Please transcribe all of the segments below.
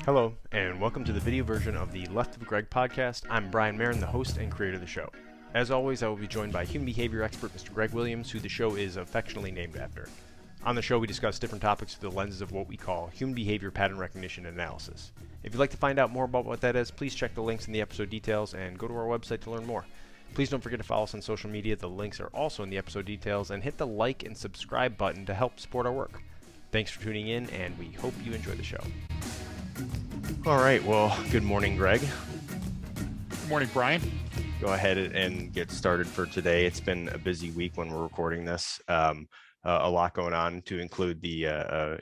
Hello, and welcome to the video version of the Left of Greg podcast. I'm Brian Marin, the host and creator of the show. As always, I will be joined by human behavior expert Mr. Greg Williams, who the show is affectionately named after. On the show, we discuss different topics through the lenses of what we call human behavior pattern recognition and analysis. If you'd like to find out more about what that is, please check the links in the episode details and go to our website to learn more. Please don't forget to follow us on social media. The links are also in the episode details, and hit the like and subscribe button to help support our work. Thanks for tuning in, and we hope you enjoy the show. All right, well, good morning, Greg. Good morning, Brian. Go ahead and get started for today. It's been a busy week when we're recording this. A lot going on, to include the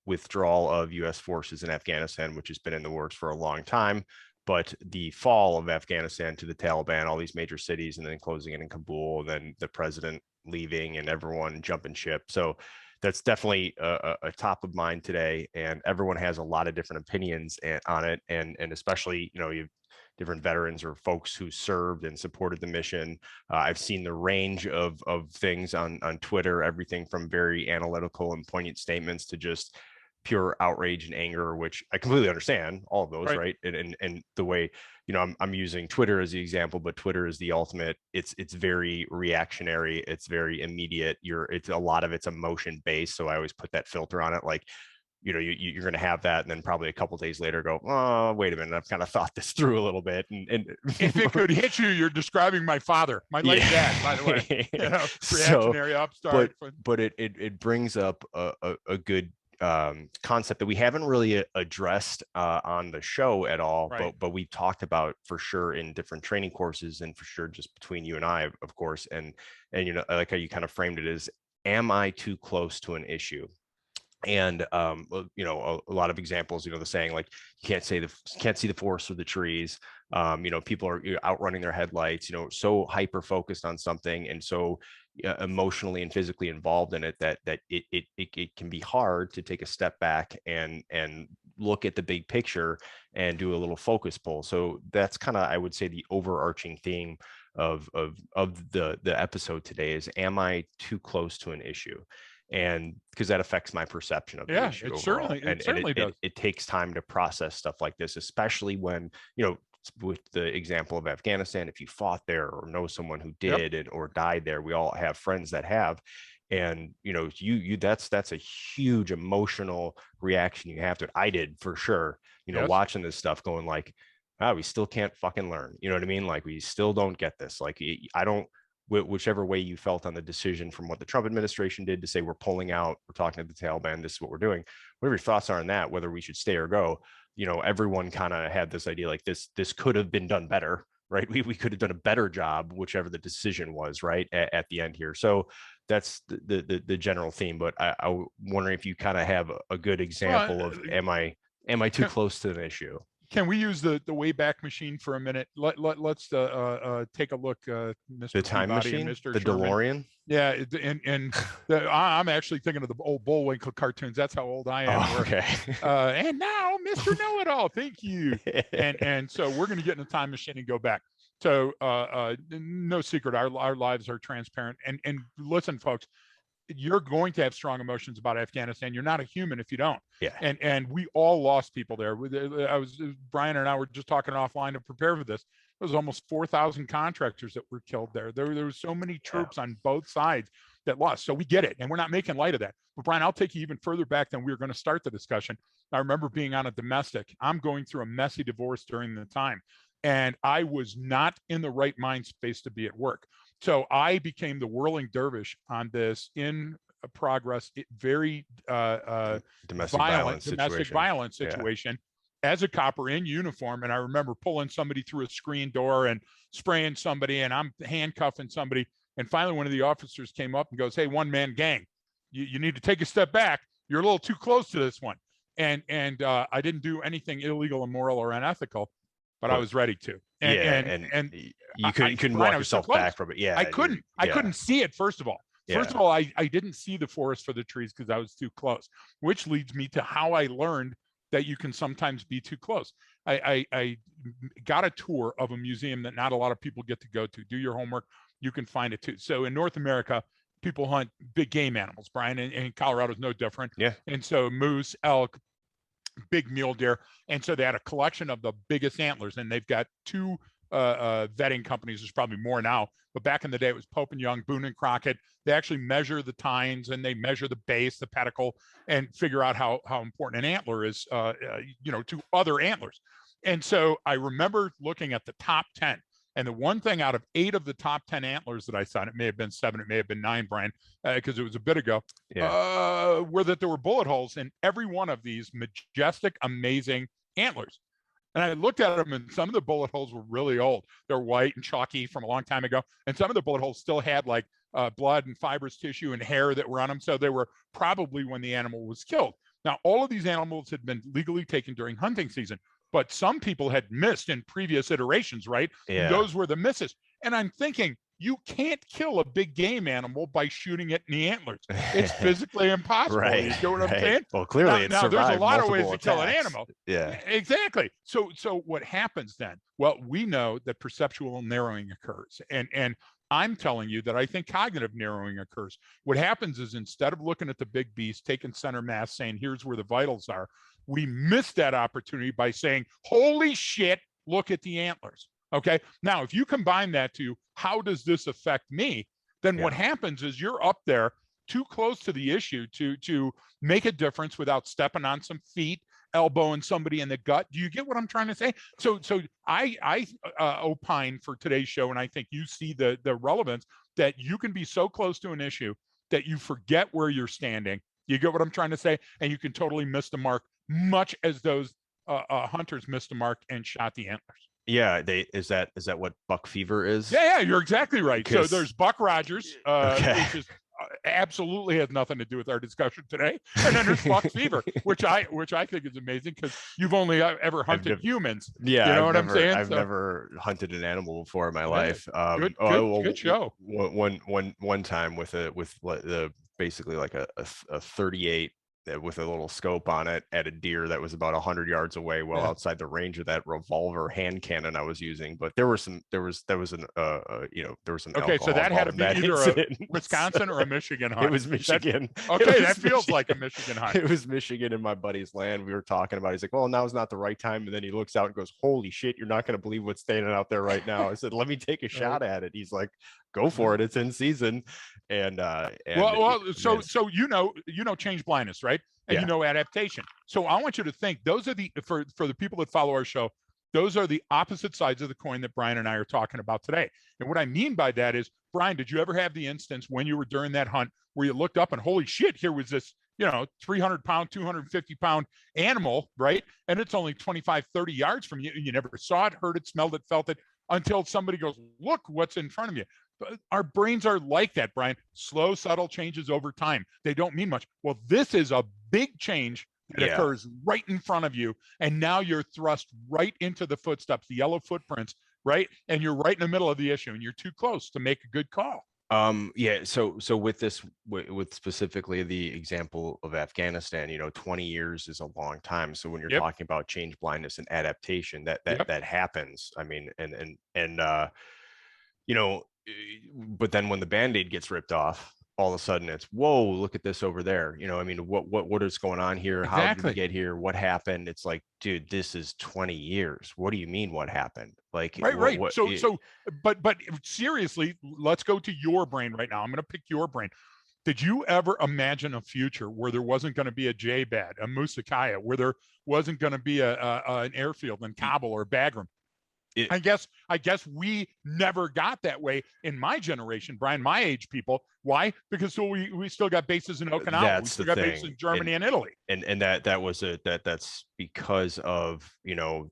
withdrawal of U.S. forces in Afghanistan, which has been in the works for a long time. But the fall of Afghanistan to the Taliban, all these major cities, and then closing it in Kabul, and then the president leaving and everyone jumping ship. So that's definitely a top of mind today, and everyone has a lot of different opinions on it, and especially, you have different veterans or folks who served and supported the mission. I've seen the range of things on Twitter, everything from very analytical and poignant statements to just pure outrage and anger, which I completely understand, all of those, right? And the way, I'm using Twitter as the example, but Twitter is the ultimate. It's very reactionary. It's very immediate. It's a lot of it's emotion based. So I always put that filter on it. Like, you're going to have that, and then probably a couple of days later go, oh, wait a minute, I've kind of thought this through a little bit. And if it could hit you, you're describing my father, my late dad, by the way. Reactionary upstart. But it brings up a good concept that we haven't really addressed on the show at all, but we've talked about for sure in different training courses, and for sure just between you and I, of course. And I like how you kind of framed it as, am I too close to an issue? And a lot of examples, the saying, like, you can't see the forest through the trees. People are outrunning their headlights, so hyper focused on something, and so emotionally and physically involved in it that it can be hard to take a step back and look at the big picture and do a little focus pull. So that's kind of, I would say, the overarching theme of the episode today is, am I too close to an issue? And because that affects my perception of the issue overall. It certainly does. It takes time to process stuff like this, especially when, with the example of Afghanistan, if you fought there or know someone who did or died there, we all have friends that have. And, that's a huge emotional reaction you have to it. I did, for sure, watching this stuff going like, wow, we still can't fucking learn. You know what I mean? Like, we still don't get this. Like, I don't, whichever way you felt on the decision from what the Trump administration did to say, we're pulling out, we're talking to the Taliban, this is what we're doing, whatever your thoughts are on that, whether we should stay or go, everyone kind of had this idea, like, this could have been done better, right? We could have done a better job, whichever the decision was, right, at the end here. So that's the general theme. But I'm wondering if you kind of have a good example of, am I too close to an issue? Can we use the Wayback Machine for a minute? Let's take a look, Mr. The time Peabody machine, and Mr. the Sherman. DeLorean. Yeah, I'm actually thinking of the old Bullwinkle cartoons. That's how old I am. Oh, okay. And now, Mr. Know-It-All, thank you. and so we're going to get in a time machine and go back. So no secret, our lives are transparent. And listen, folks, you're going to have strong emotions about Afghanistan. You're not a human if you don't. Yeah. And we all lost people there. Brian and I were just talking offline to prepare for this. There was almost 4,000 contractors that were killed there. There were so many troops on both sides that lost. So we get it, and we're not making light of that. But Brian, I'll take you even further back than we were going to start the discussion. I remember being on a domestic. I'm going through a messy divorce during the time, and I was not in the right mind space to be at work. So I became the whirling dervish on this in progress, very domestic violence situation as a copper in uniform. And I remember pulling somebody through a screen door and spraying somebody, and I'm handcuffing somebody. And finally, one of the officers came up and goes, "Hey, one-man gang, you need to take a step back. You're a little too close to this one." And I didn't do anything illegal, immoral, or unethical, but I was ready to. And you couldn't walk yourself back from it. Yeah, I couldn't see it. First of all, I didn't see the forest for the trees because I was too close, which leads me to how I learned that you can sometimes be too close. I got a tour of a museum that not a lot of people get to go to. Do your homework. You can find it too. So in North America, people hunt big game animals, Brian, and Colorado is no different. Yeah. And so moose, elk, big mule deer. And so they had a collection of the biggest antlers, and they've got two vetting companies. There's probably more now, but back in the day it was Pope and Young, Boone and Crockett. They actually measure the tines and they measure the base, the pedicle, and figure out how important an antler is, to other antlers. And so I remember looking at the top 10. And the one thing out of 8 of the top 10 antlers that I saw, and it may have been 7, it may have been 9, Brian, because it was a bit ago, were that there were bullet holes in every one of these majestic, amazing antlers. And I looked at them, and some of the bullet holes were really old. They're white and chalky from a long time ago. And some of the bullet holes still had like blood and fibrous tissue and hair that were on them. So they were probably when the animal was killed. Now, all of these animals had been legally taken during hunting season, but some people had missed in previous iterations, right? Yeah. Those were the misses. And I'm thinking, you can't kill a big game animal by shooting it in the antlers. It's physically impossible. Right, You know what I'm saying? Well, clearly now there's a lot of ways to kill an attacks. animal. Yeah. Exactly. So what happens then? Well, we know that perceptual narrowing occurs. And I'm telling you that I think cognitive narrowing occurs. What happens is, instead of looking at the big beast, taking center mass, saying, here's where the vitals are, we miss that opportunity by saying, holy shit, look at the antlers. Okay. Now, if you combine that to how does this affect me, then what happens is you're up there too close to the issue to make a difference without stepping on some feet, elbowing somebody in the gut. Do you get what I'm trying to say? So I opine for today's show, and I think you see the relevance, that you can be so close to an issue that you forget where you're standing. You get what I'm trying to say? And you can totally miss the mark, much as those hunters missed the mark and shot the antlers. Yeah, is that what buck fever is? Yeah, you're exactly right. So there's Buck Rogers, Okay. which is absolutely has nothing to do with our discussion today, and then there's buck fever, which I think is amazing, because you've only ever hunted humans. Yeah, you know what I'm saying? I've never hunted an animal before in my life. Good show. One time with the basically like a 38 with a little scope on it at a deer that was about 100 yards away, well outside the range of that revolver hand cannon I was using. But there was an okay, so that had to be either a Wisconsin or a Michigan hunt. It was Michigan. That feels like a Michigan hunt. It was Michigan in my buddy's land. We were talking about it. He's like, well, now's not the right time. And then he looks out and goes, holy shit, you're not going to believe what's standing out there right now. I said, let me take a shot at it. He's like, go for it. It's in season. So change blindness, right? And you know adaptation. So I want you to think, those are for the people that follow our show, those are the opposite sides of the coin that Brian and I are talking about today. And what I mean by that is, Brian, did you ever have the instance when you were during that hunt where you looked up and holy shit, here was this 300-pound, 250-pound animal, right? And it's only 25, 30 yards from you. You never saw it, heard it, smelled it, felt it, until somebody goes, look what's in front of you. Our brains are like that, Brian. Slow, subtle changes over time. They don't mean much. Well, this is a big change that occurs right in front of you. And now you're thrust right into the footsteps, the yellow footprints, right? And you're right in the middle of the issue, and you're too close to make a good call. So with this, with specifically the example of Afghanistan, 20 years is a long time. So when you're talking about change blindness and adaptation, that happens. I mean, but then when the Band-Aid gets ripped off, all of a sudden it's, whoa, look at this over there. What is going on here? Exactly. How did we get here? What happened? It's like, dude, this is 20 years. What do you mean what happened? Like, right. But seriously, let's go to your brain right now. I'm going to pick your brain. Did you ever imagine a future where there wasn't going to be a J-Bad, a Musakaya, where there wasn't going to be an airfield in Kabul or Bagram? I guess we never got that way in my generation, Brian, my age people. Why? Because we still got bases in Okinawa. We still got bases in Germany and Italy. And that's because of, you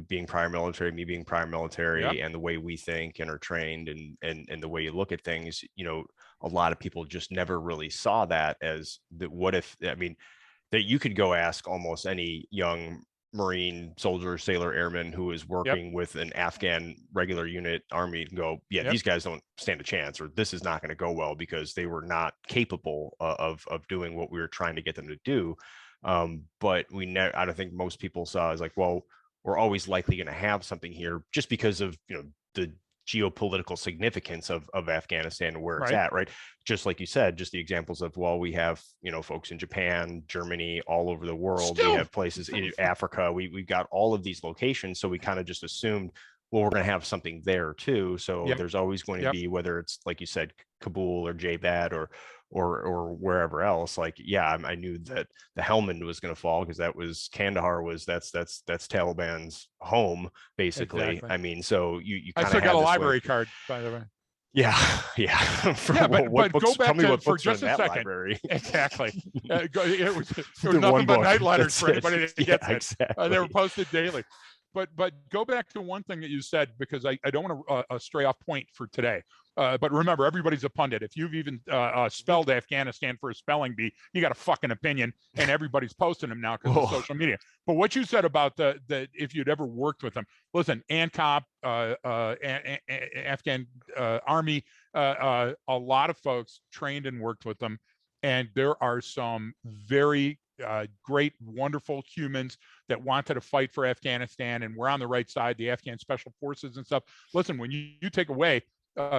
being prior military, me being prior military, and the way we think and are trained and the way you look at things. A lot of people just never really saw that as that you could go ask almost any young Marine, soldier, sailor, airman who is working with an Afghan regular unit army and go, these guys don't stand a chance, or this is not going to go well, because they were not capable of doing what we were trying to get them to do. But I don't think most people saw as like, well, we're always likely going to have something here just because of, the geopolitical significance of Afghanistan and where it's Right. at, right? Just like you said, just the examples of, well, we have, you know, folks in Japan, Germany, all over the world. We Still, have places in Africa. We've got all of these locations. So we kind of just assumed, well, we're going to have something there too. So yep, there's always going to yep, be, whether it's like you said, Kabul or JBAD or wherever else. Like, yeah, I knew that the Helmand was going to fall because that was Kandahar, was that's Taliban's home basically. exactly. I mean, so you I kind of still got had a this like, library card, by the way. yeah, yeah. For Yeah, what but go books? Tell back me to what for books are in just a that second. library. Exactly. It was The nothing one but book. night letters That's for it. anybody that Yeah, gets it. exactly. They were posted daily. But go back to one thing that you said, because I don't want to stray off point for today. But remember, everybody's a pundit. If you've even spelled Afghanistan for a spelling bee, you got a fucking opinion, and everybody's posting them now because of social media. But what you said about the if you'd ever worked with them, listen, ANCOP, Afghan Army, a lot of folks trained and worked with them, and there are some very great, wonderful humans that wanted to fight for Afghanistan, and we're on the right side, the Afghan special forces and stuff. Listen, when you take away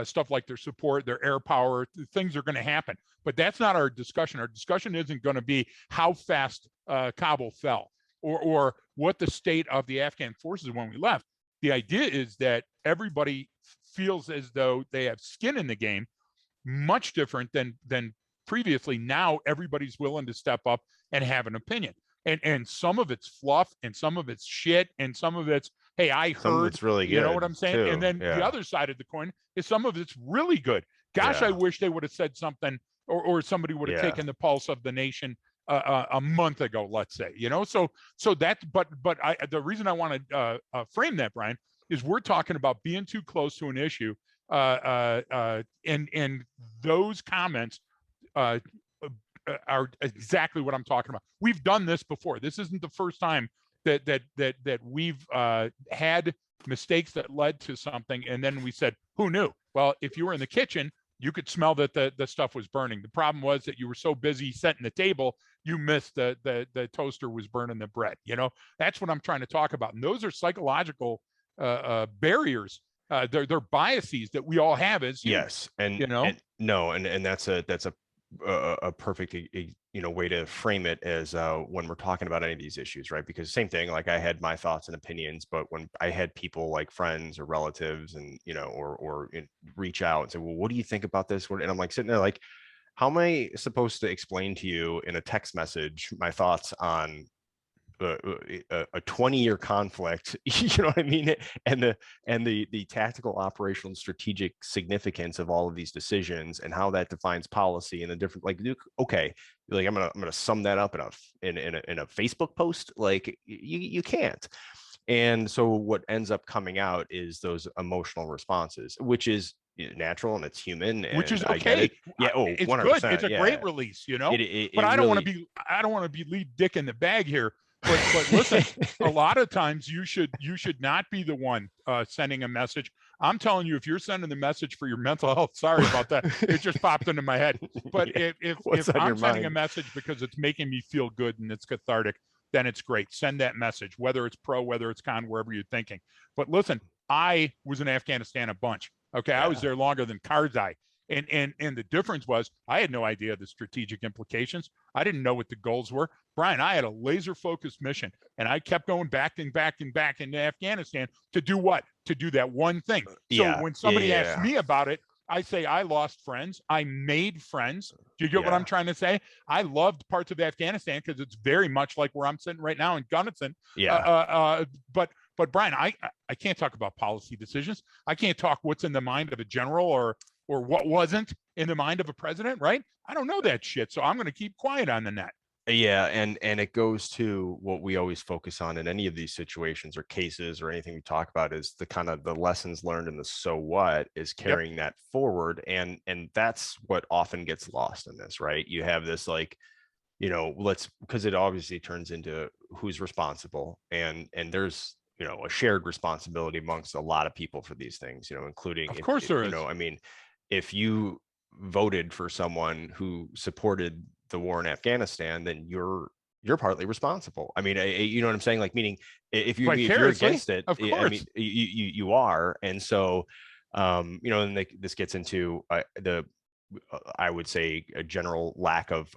stuff like their support, their air power, things are going to happen. But that's not our discussion. Our discussion isn't going to be how fast Kabul fell or what the state of the Afghan forces when we left. The idea is that everybody feels as though they have skin in the game, much different than previously. Now everybody's willing to step up and have an opinion. And some of it's fluff, and some of it's shit, and some of it's, hey, I Some of heard, it's really you know what good I'm saying? too. And then the Yeah. other side of the coin is some of it's really good. Gosh, I Yeah. wish they would have said something, or somebody would have Yeah. taken the pulse of the nation a month ago, let's say, you know. So that's but the reason I want to frame that, Brian, is we're talking about being too close to an issue, and those comments are exactly what I'm talking about. We've done this before. This isn't the first time that we've had mistakes that led to something, and then we said, who knew? Well, if you were in the kitchen, you could smell that the stuff was burning. The problem was that you were so busy setting the table, you missed the toaster was burning the bread. You know, that's what I'm trying to talk about. And those are psychological barriers. They're biases that we all have as humans. Yes. And You know, and no, and that's a perfect way to frame it, as when we're talking about any of these issues, right? Because same thing, like I had my thoughts and opinions, but when I had people like friends or relatives and or reach out and say, well, what do you think about this? And I'm like sitting there like, how am I supposed to explain to you in a text message my thoughts on a 20-year conflict, you know what I mean, and the tactical, operational, and strategic significance of all of these decisions and how that defines policy and the different, like, okay, like I'm gonna sum that up in a Facebook post, like you can't. And so what ends up coming out is those emotional responses, which is natural and it's human, which is and I get okay. it. Yeah. Oh, It's good. It's 100%. a great Yeah. release, you know. But It I don't want really. to be lead dick in the bag here. But listen, a lot of times you should not be the one sending a message. I'm telling you, if you're sending the message for your mental health, sorry about that. It just popped into my head. But Yeah. if On your I'm sending a mind? message because it's making me feel good and it's cathartic, then it's great. Send that message, whether it's pro, whether it's con, wherever you're thinking. But listen, I was in Afghanistan a bunch. Okay, I was Yeah. there longer than Karzai. And the difference was I had no idea the strategic implications. I didn't know what the goals were. Brian, I had a laser focused mission, and I kept going back and back and back into Afghanistan to do what? To do that one thing. So Yeah. when Yeah. somebody asks Yeah. me about it, I say I lost friends. I made friends. Do you get what Yeah. I'm trying to say? I loved parts of Afghanistan because it's very much like where I'm sitting right now in Gunnison. Yeah. But Brian, I can't talk about policy decisions. I can't talk what's in the mind of a general or what wasn't in the mind of a president, right? I don't know that shit. So I'm going to keep quiet on the net. Yeah, and it goes to what we always focus on in any of these situations or cases or anything we talk about, is the kind of the lessons learned and the so what is Yep. carrying that forward. And that's what often gets lost in this, right? You have this like, because it obviously turns into who's responsible, and there's a shared responsibility amongst a lot of people for these things, including Of course there is. I mean, if you voted for someone who supported the war in Afghanistan, then you're partly responsible. I mean, you know what I'm saying? Like, meaning if you're Vicariously, against it, of I mean, course. you are. And so And this gets into I would say a general lack of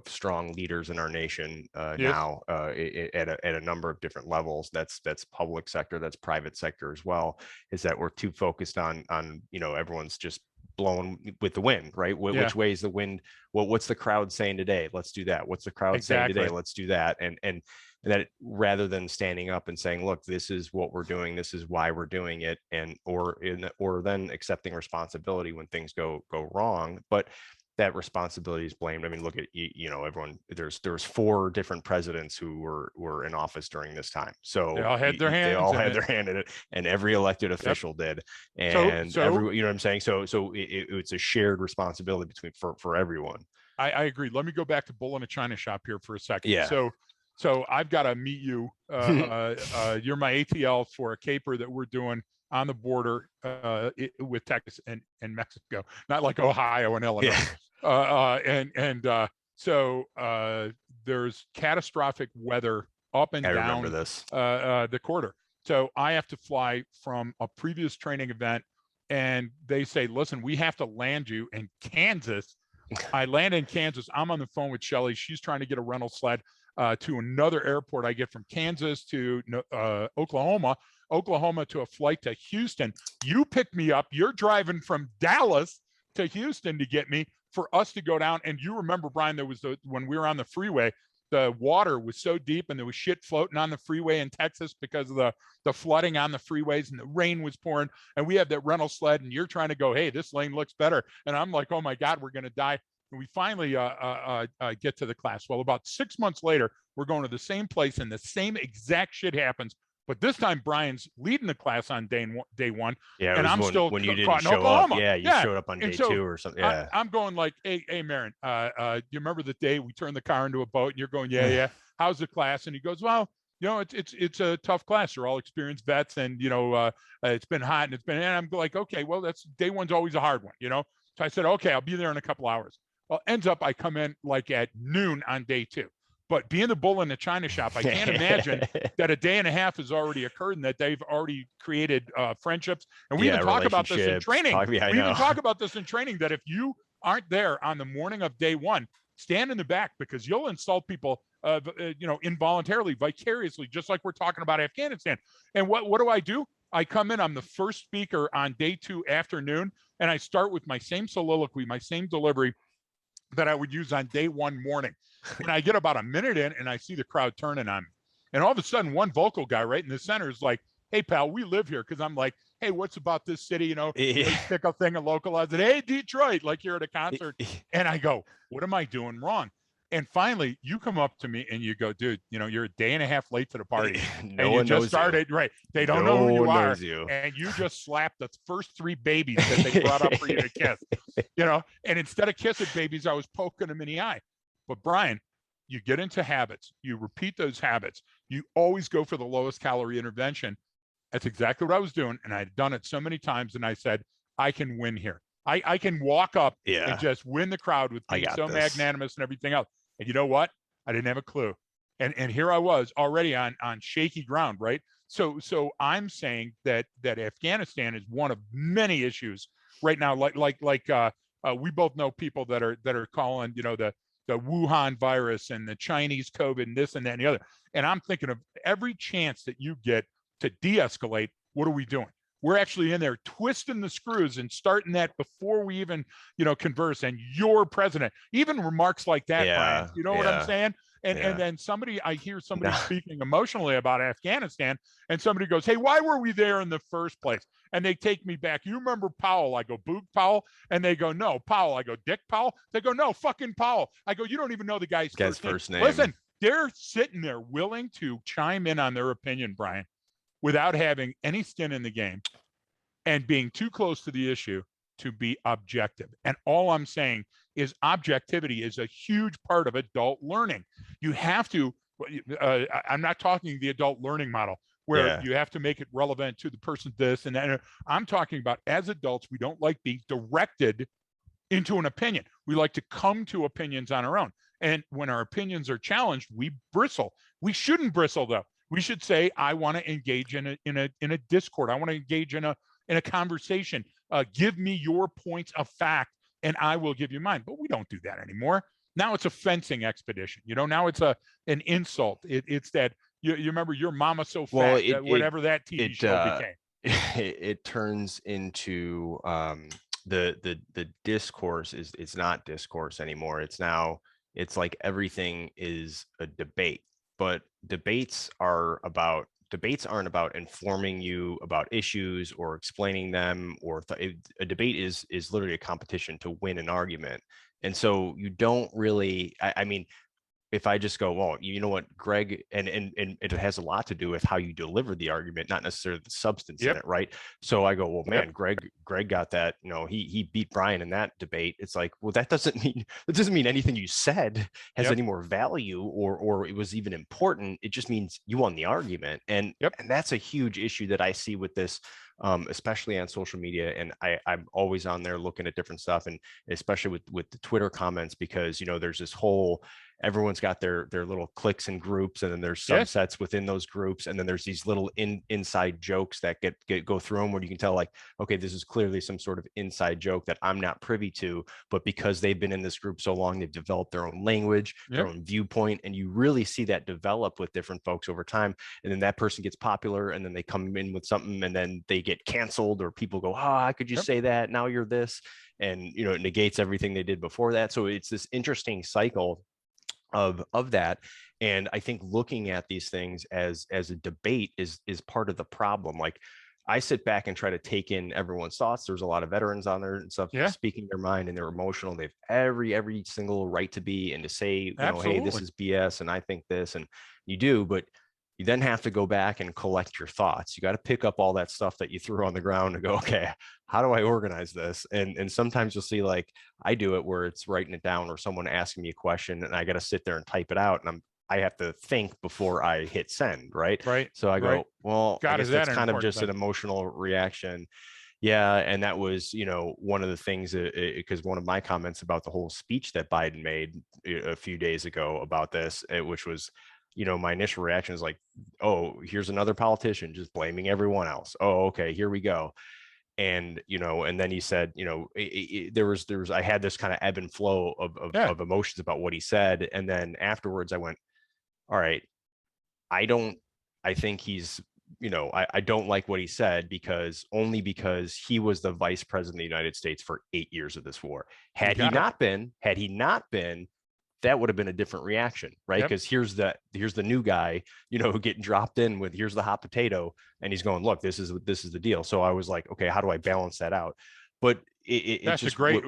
strong leaders in our nation Yes. now at a number of different levels. That's public sector, that's private sector as well. Is that we're too focused on everyone's just blowing with the wind, right? Yeah. Which way is the wind? What's the crowd saying today? Let's do that. What's the crowd saying today? Let's do that. And that rather than standing up and saying, look, this is what we're doing, this is why we're doing it, or then accepting responsibility when things go wrong. But that responsibility is blamed. I mean, look at everyone. There's 4 different presidents who were in office during this time, so they all had their hands. They all had their hand in it, and every elected official did, and everyone. You know what I'm saying? So it's a shared responsibility for everyone. I agree. Let me go back to bull in a china shop here for a second. Yeah. So I've got to meet you. You're my ATL for a caper that we're doing on the border with Texas and Mexico, not like Ohio and Illinois. Yeah. So there's catastrophic weather up and down the quarter. So I have to fly from a previous training event, and they say, listen, we have to land you in Kansas. I land in Kansas. I'm on the phone with Shelly. She's trying to get a rental sled to another airport. I get from Kansas to Oklahoma to a flight to Houston. You pick me up. You're driving from Dallas to Houston to get me, for us to go down. And you remember, Brian, when we were on the freeway, the water was so deep and there was shit floating on the freeway in Texas because of the flooding on the freeways, and the rain was pouring, and we had that rental sled, and you're trying to go, hey, this lane looks better. And I'm like, oh my God, we're going to die. And we finally get to the class. Well, about 6 months later, we're going to the same place, and the same exact shit happens. But this time, Brian's leading the class on day one. Yeah, and I'm still when you didn't show up. Yeah, you showed up on day 2 or something. Yeah, I'm going like, hey, Marin, you remember the day we turned the car into a boat? And you're going, yeah. How's the class? And he goes, well, it's a tough class. They're all experienced vets, and it's been hot, and I'm like, okay, well, that's day one's always a hard one, So I said, okay, I'll be there in a couple hours. Well, ends up I come in like at noon on day 2. But being the bull in the china shop, I can't imagine that a day and a half has already occurred and that they've already created friendships. And we even talk about this in training. We even talk about this in training, that if you aren't there on the morning of day 1, stand in the back, because you'll insult people, involuntarily, vicariously, just like we're talking about Afghanistan. And what do? I come in, I'm the first speaker on day 2 afternoon, and I start with my same soliloquy, my same delivery that I would use on day 1 morning. And I get about a minute in, and I see the crowd turning on me. And all of a sudden, one vocal guy right in the center is like, hey, pal, we live here. Because I'm like, hey, what's about this city? Pick a thing and localize it. Hey, Detroit, like you're at a concert. And I go, what am I doing wrong? And finally, you come up to me and you go, dude, you're a day and a half late to the party. No one just started, right? They don't know who you are. And you just slapped the first 3 babies that they brought up for you to kiss. And instead of kissing babies, I was poking them in the eye. But Brian, you get into habits. You repeat those habits. You always go for the lowest calorie intervention. That's exactly what I was doing. And I'd done it so many times. And I said, I can win here. I can walk up and just win the crowd with being so magnanimous and everything else. And you know what? I didn't have a clue. And here I was already on shaky ground, right? So I'm saying that Afghanistan is one of many issues right now. Like we both know people that are calling, the Wuhan virus and the Chinese COVID and this and that and the other. And I'm thinking of every chance that you get to de-escalate, what are we doing? We're actually in there twisting the screws and starting that before we even, converse. And you're president, even remarks like that, Brian, you know what I'm saying? And then I hear somebody speaking emotionally about Afghanistan, and somebody goes, hey, why were we there in the first place? And they take me back. You remember Powell? I go, Boog Powell? And they go, no, Powell. I go, Dick Powell? They go, no, fucking Powell. I go, you don't even know the guy's first name. Listen, they're sitting there willing to chime in on their opinion, Brian, without having any skin in the game and being too close to the issue to be objective. And all I'm saying is objectivity is a huge part of adult learning. You have to, I'm not talking the adult learning model where you have to make it relevant to the person this and that. I'm talking about, as adults, we don't like being directed into an opinion. We like to come to opinions on our own. And when our opinions are challenged, we bristle. We shouldn't bristle, though. We should say, I want to engage in a discord. I want to engage in a conversation Give me your points of fact and I will give you mine. But we don't do that anymore. Now it's a fencing expedition. Now it's an insult. It's that you remember your mama so fat, whatever that TV show became. It turns into the discourse it's not discourse anymore. It's like everything is a debate, but debates aren't about informing you about issues or explaining them, or a debate is literally a competition to win an argument. And so you don't really, I mean, if I just go, well, you know what, Greg, and it has a lot to do with how you deliver the argument, not necessarily the substance in it, right? So I go, well, man, Greg got that, he beat Brian in that debate. It's like, well, that doesn't mean anything you said has any more value or it was even important. It just means you won the argument. And that's a huge issue that I see with this, especially on social media. And I'm always on there looking at different stuff, and especially with the Twitter comments, because there's this whole, everyone's got their little cliques and groups, and then there's subsets within those groups, and then there's these little inside jokes that go through them, where you can tell, like, okay, this is clearly some sort of inside joke that I'm not privy to, but because they've been in this group so long, they've developed their own language, their own viewpoint, and you really see that develop with different folks over time. And then that person gets popular, and then they come in with something, and then they get canceled, or people go, how could you say that? Now you're this, and it negates everything they did before that. So it's this interesting cycle of that. And I think looking at these things as a debate is part of the problem. Like, I sit back and try to take in everyone's thoughts. There's a lot of veterans on there and stuff speaking their mind, and they're emotional. They have every single right to be and to say, hey, this is BS and I think this, and you do, but you then have to go back and collect your thoughts. You got to pick up all that stuff that you threw on the ground and go, okay, how do I organize this? And sometimes you'll see, like I do it, where it's writing it down, or someone asking me a question and I got to sit there and type it out, and I have to think before I hit send, right? So I go, well, I guess that's kind of just an emotional reaction. Yeah. And that was, one of the things, because one of my comments about the whole speech that Biden made a few days ago about this, which was, my initial reaction is like, oh, here's another politician just blaming everyone else. Oh, okay, here we go. And, and then he said, there was, I had this kind of ebb and flow of emotions about what he said. And then afterwards I went, all right, I think he's, I don't like what he said, because he was the vice president of the United States for 8 years of this war. Had he not been, that would have been a different reaction, right? Because here's the new guy, getting dropped in with, here's the hot potato, and he's going, look, this is the deal. So I was like, okay, how do I balance that out? But that's just a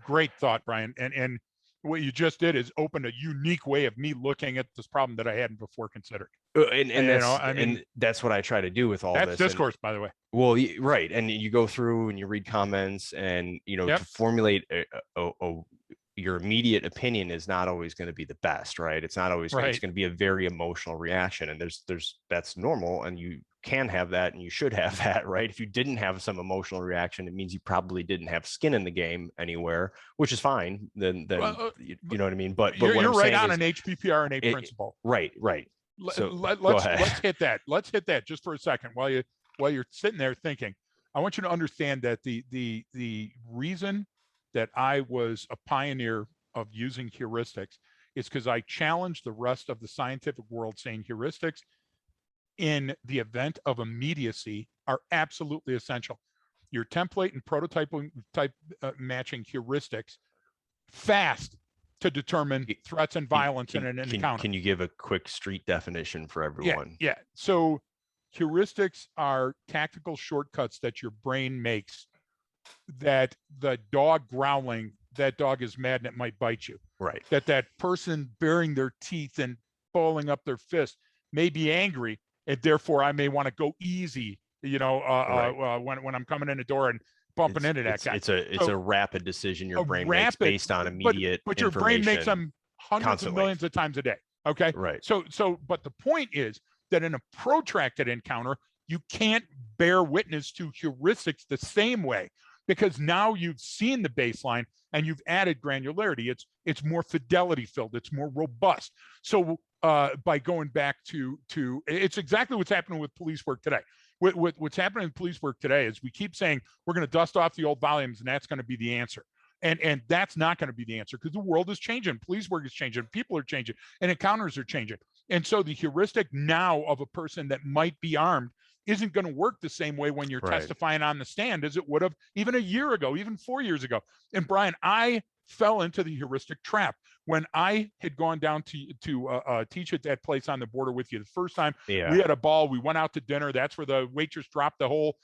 great thought, Brian. And what you just did is open a unique way of me looking at this problem that I hadn't before considered. And that's what I try to do with all that's this. That's discourse, by the way. Well, right. And you go through and you read comments, and, to formulate your immediate opinion is not always going to be the best, right? It's not always it's going to be a very emotional reaction, and that's normal, and you can have that, and you should have that, right? If you didn't have some emotional reaction, it means you probably didn't have skin in the game anywhere, which is fine. Then you know what I mean. But you're right on an HPPRNA principle, right? So let's hit that. Let's hit that just for a second while you're sitting there thinking. I want you to understand that the reason that I was a pioneer of using heuristics is because I challenged the rest of the scientific world, saying heuristics in the event of immediacy are absolutely essential. Your template and prototype matching heuristics fast to determine threats and violence in an encounter. Can you give a quick street definition for everyone? Yeah. So heuristics are tactical shortcuts that your brain makes, that the dog growling, that dog is mad and it might bite you. Right. That person baring their teeth and balling up their fist may be angry, and therefore I may want to go easy, when I'm coming in the door and bumping into that guy. It's a rapid decision your brain makes based on immediate but your brain makes them hundreds of millions of times a day. Okay. Right. So but the point is that in a protracted encounter, you can't bear witness to heuristics the same way, because now you've seen the baseline and you've added granularity. It's more fidelity filled. It's more robust. So by going back to it's exactly what's happening with police work today. What's happening in police work today is we keep saying we're going to dust off the old volumes and that's going to be the answer. And that's not going to be the answer because the world is changing. Police work is changing. People are changing and encounters are changing. And so the heuristic now of a person that might be armed isn't going to work the same way when you're testifying on the stand as it would have even a year ago, even 4 years ago. And Brian, I fell into the heuristic trap when I had gone down to teach at that place on the border with you the first time. We had a ball. We went out to dinner. That's where the waitress dropped the whole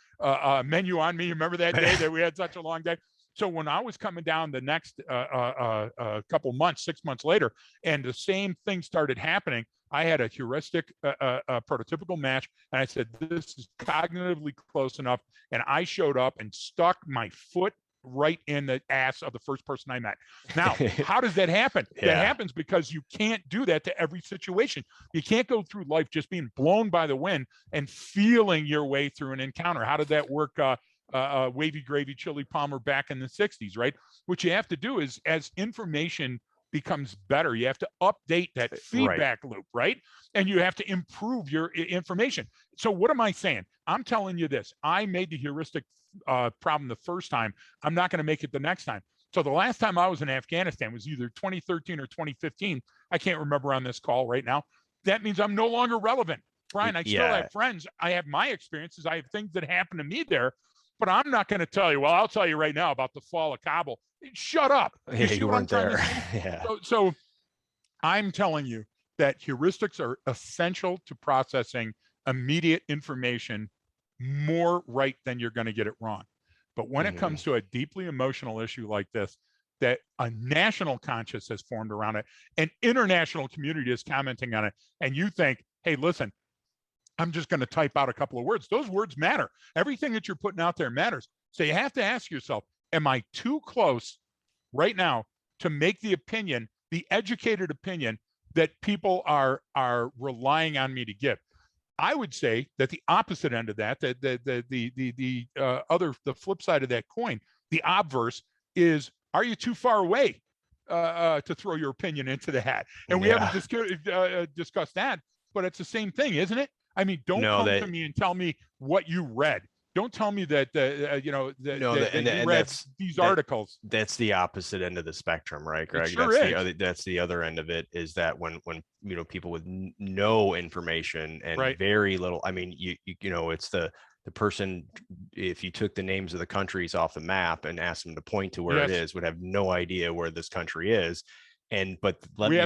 menu on me. Remember that day that we had such a long day? So when I was coming down the next couple months, 6 months later, and the same thing started happening, I had a heuristic prototypical match, and I said, this is cognitively close enough. And I showed up and stuck my foot right in the ass of the first person I met. Now, how does that happen? That happens because you can't do that to every situation. You can't go through life just being blown by the wind and feeling your way through an encounter. How did that work? Wavy gravy, Chili Palmer back in the 60s, right? What you have to do is, as information becomes better, you have to update that feedback loop, right? And you have to improve your information. So what am I saying? I'm telling you this. I made the heuristic problem the first time. I'm not going to make it the next time. So the last time I was in Afghanistan was either 2013 or 2015. I can't remember on this call right now. That means I'm no longer relevant. Brian, I still have friends. I have my experiences. I have things that happened to me there. But I'm not going to tell you. Well, I'll tell you right now about the fall of Kabul. Shut up. You weren't there. So I'm telling you that heuristics are essential to processing immediate information more right than you're going to get it wrong. But when it comes to a deeply emotional issue like this, that a national conscience has formed around it, an international community is commenting on it, and you think, hey, listen, I'm just going to type out a couple of words. Those words matter. Everything that you're putting out there matters. So you have to ask yourself, am I too close right now to make the opinion, the educated opinion that people are relying on me to give? I would say that the opposite end of that, the flip side of that coin, the obverse is, are you too far away to throw your opinion into the hat? And we haven't discussed that, but it's the same thing, isn't it? I mean, don't come to me and tell me what you read. Don't tell me that you read these articles. That's the opposite end of the spectrum, right, Greg? That's the other end of it, is that when people with no information and very little. I mean, it's the person, if you took the names of the countries off the map and asked them to point to where it is, would have no idea where this country is. But let me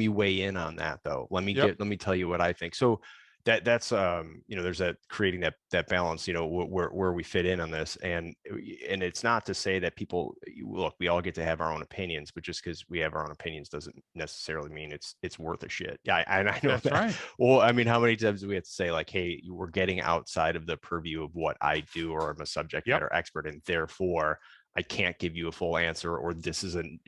weigh in on that though. Let me tell you what I think. So that's there's that creating that balance, where we fit in on this, and it's not to say that people, look, we all get to have our own opinions, but just because we have our own opinions doesn't necessarily mean it's worth a shit. I know that's that. Right. Well, I mean, how many times do we have to say, like, hey, we're getting outside of the purview of what I do, or I'm a subject matter expert, and therefore I can't give you a full answer, or this is an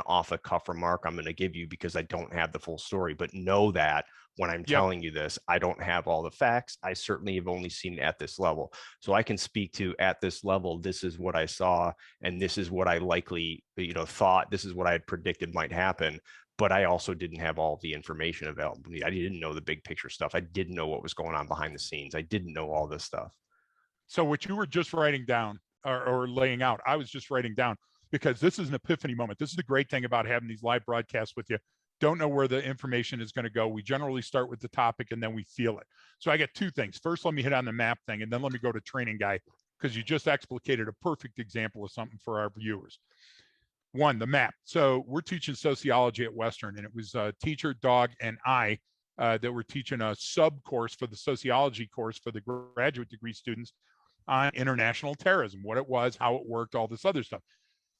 off the cuff remark I'm going to give you because I don't have the full story. But know that when I'm telling you this, I don't have all the facts. I certainly have only seen it at this level. So I can speak to, at this level, this is what I saw, and this is what I likely, thought, this is what I had predicted might happen. But I also didn't have all the information available. I didn't know the big picture stuff. I didn't know what was going on behind the scenes. I didn't know all this stuff. So what you were just writing down, or laying out, I was just writing down, because this is an epiphany moment. This is the great thing about having these live broadcasts with you. Don't know where the information is going to go. We generally start with the topic and then we feel it. So I got two things. First, let me hit on the map thing, and then let me go to training guy, because you just explicated a perfect example of something for our viewers. One, the map. So we're teaching sociology at Western, and it was a teacher, Dog, and I that were teaching a sub course for the sociology course for the graduate degree students on international terrorism, what it was, how it worked, all this other stuff.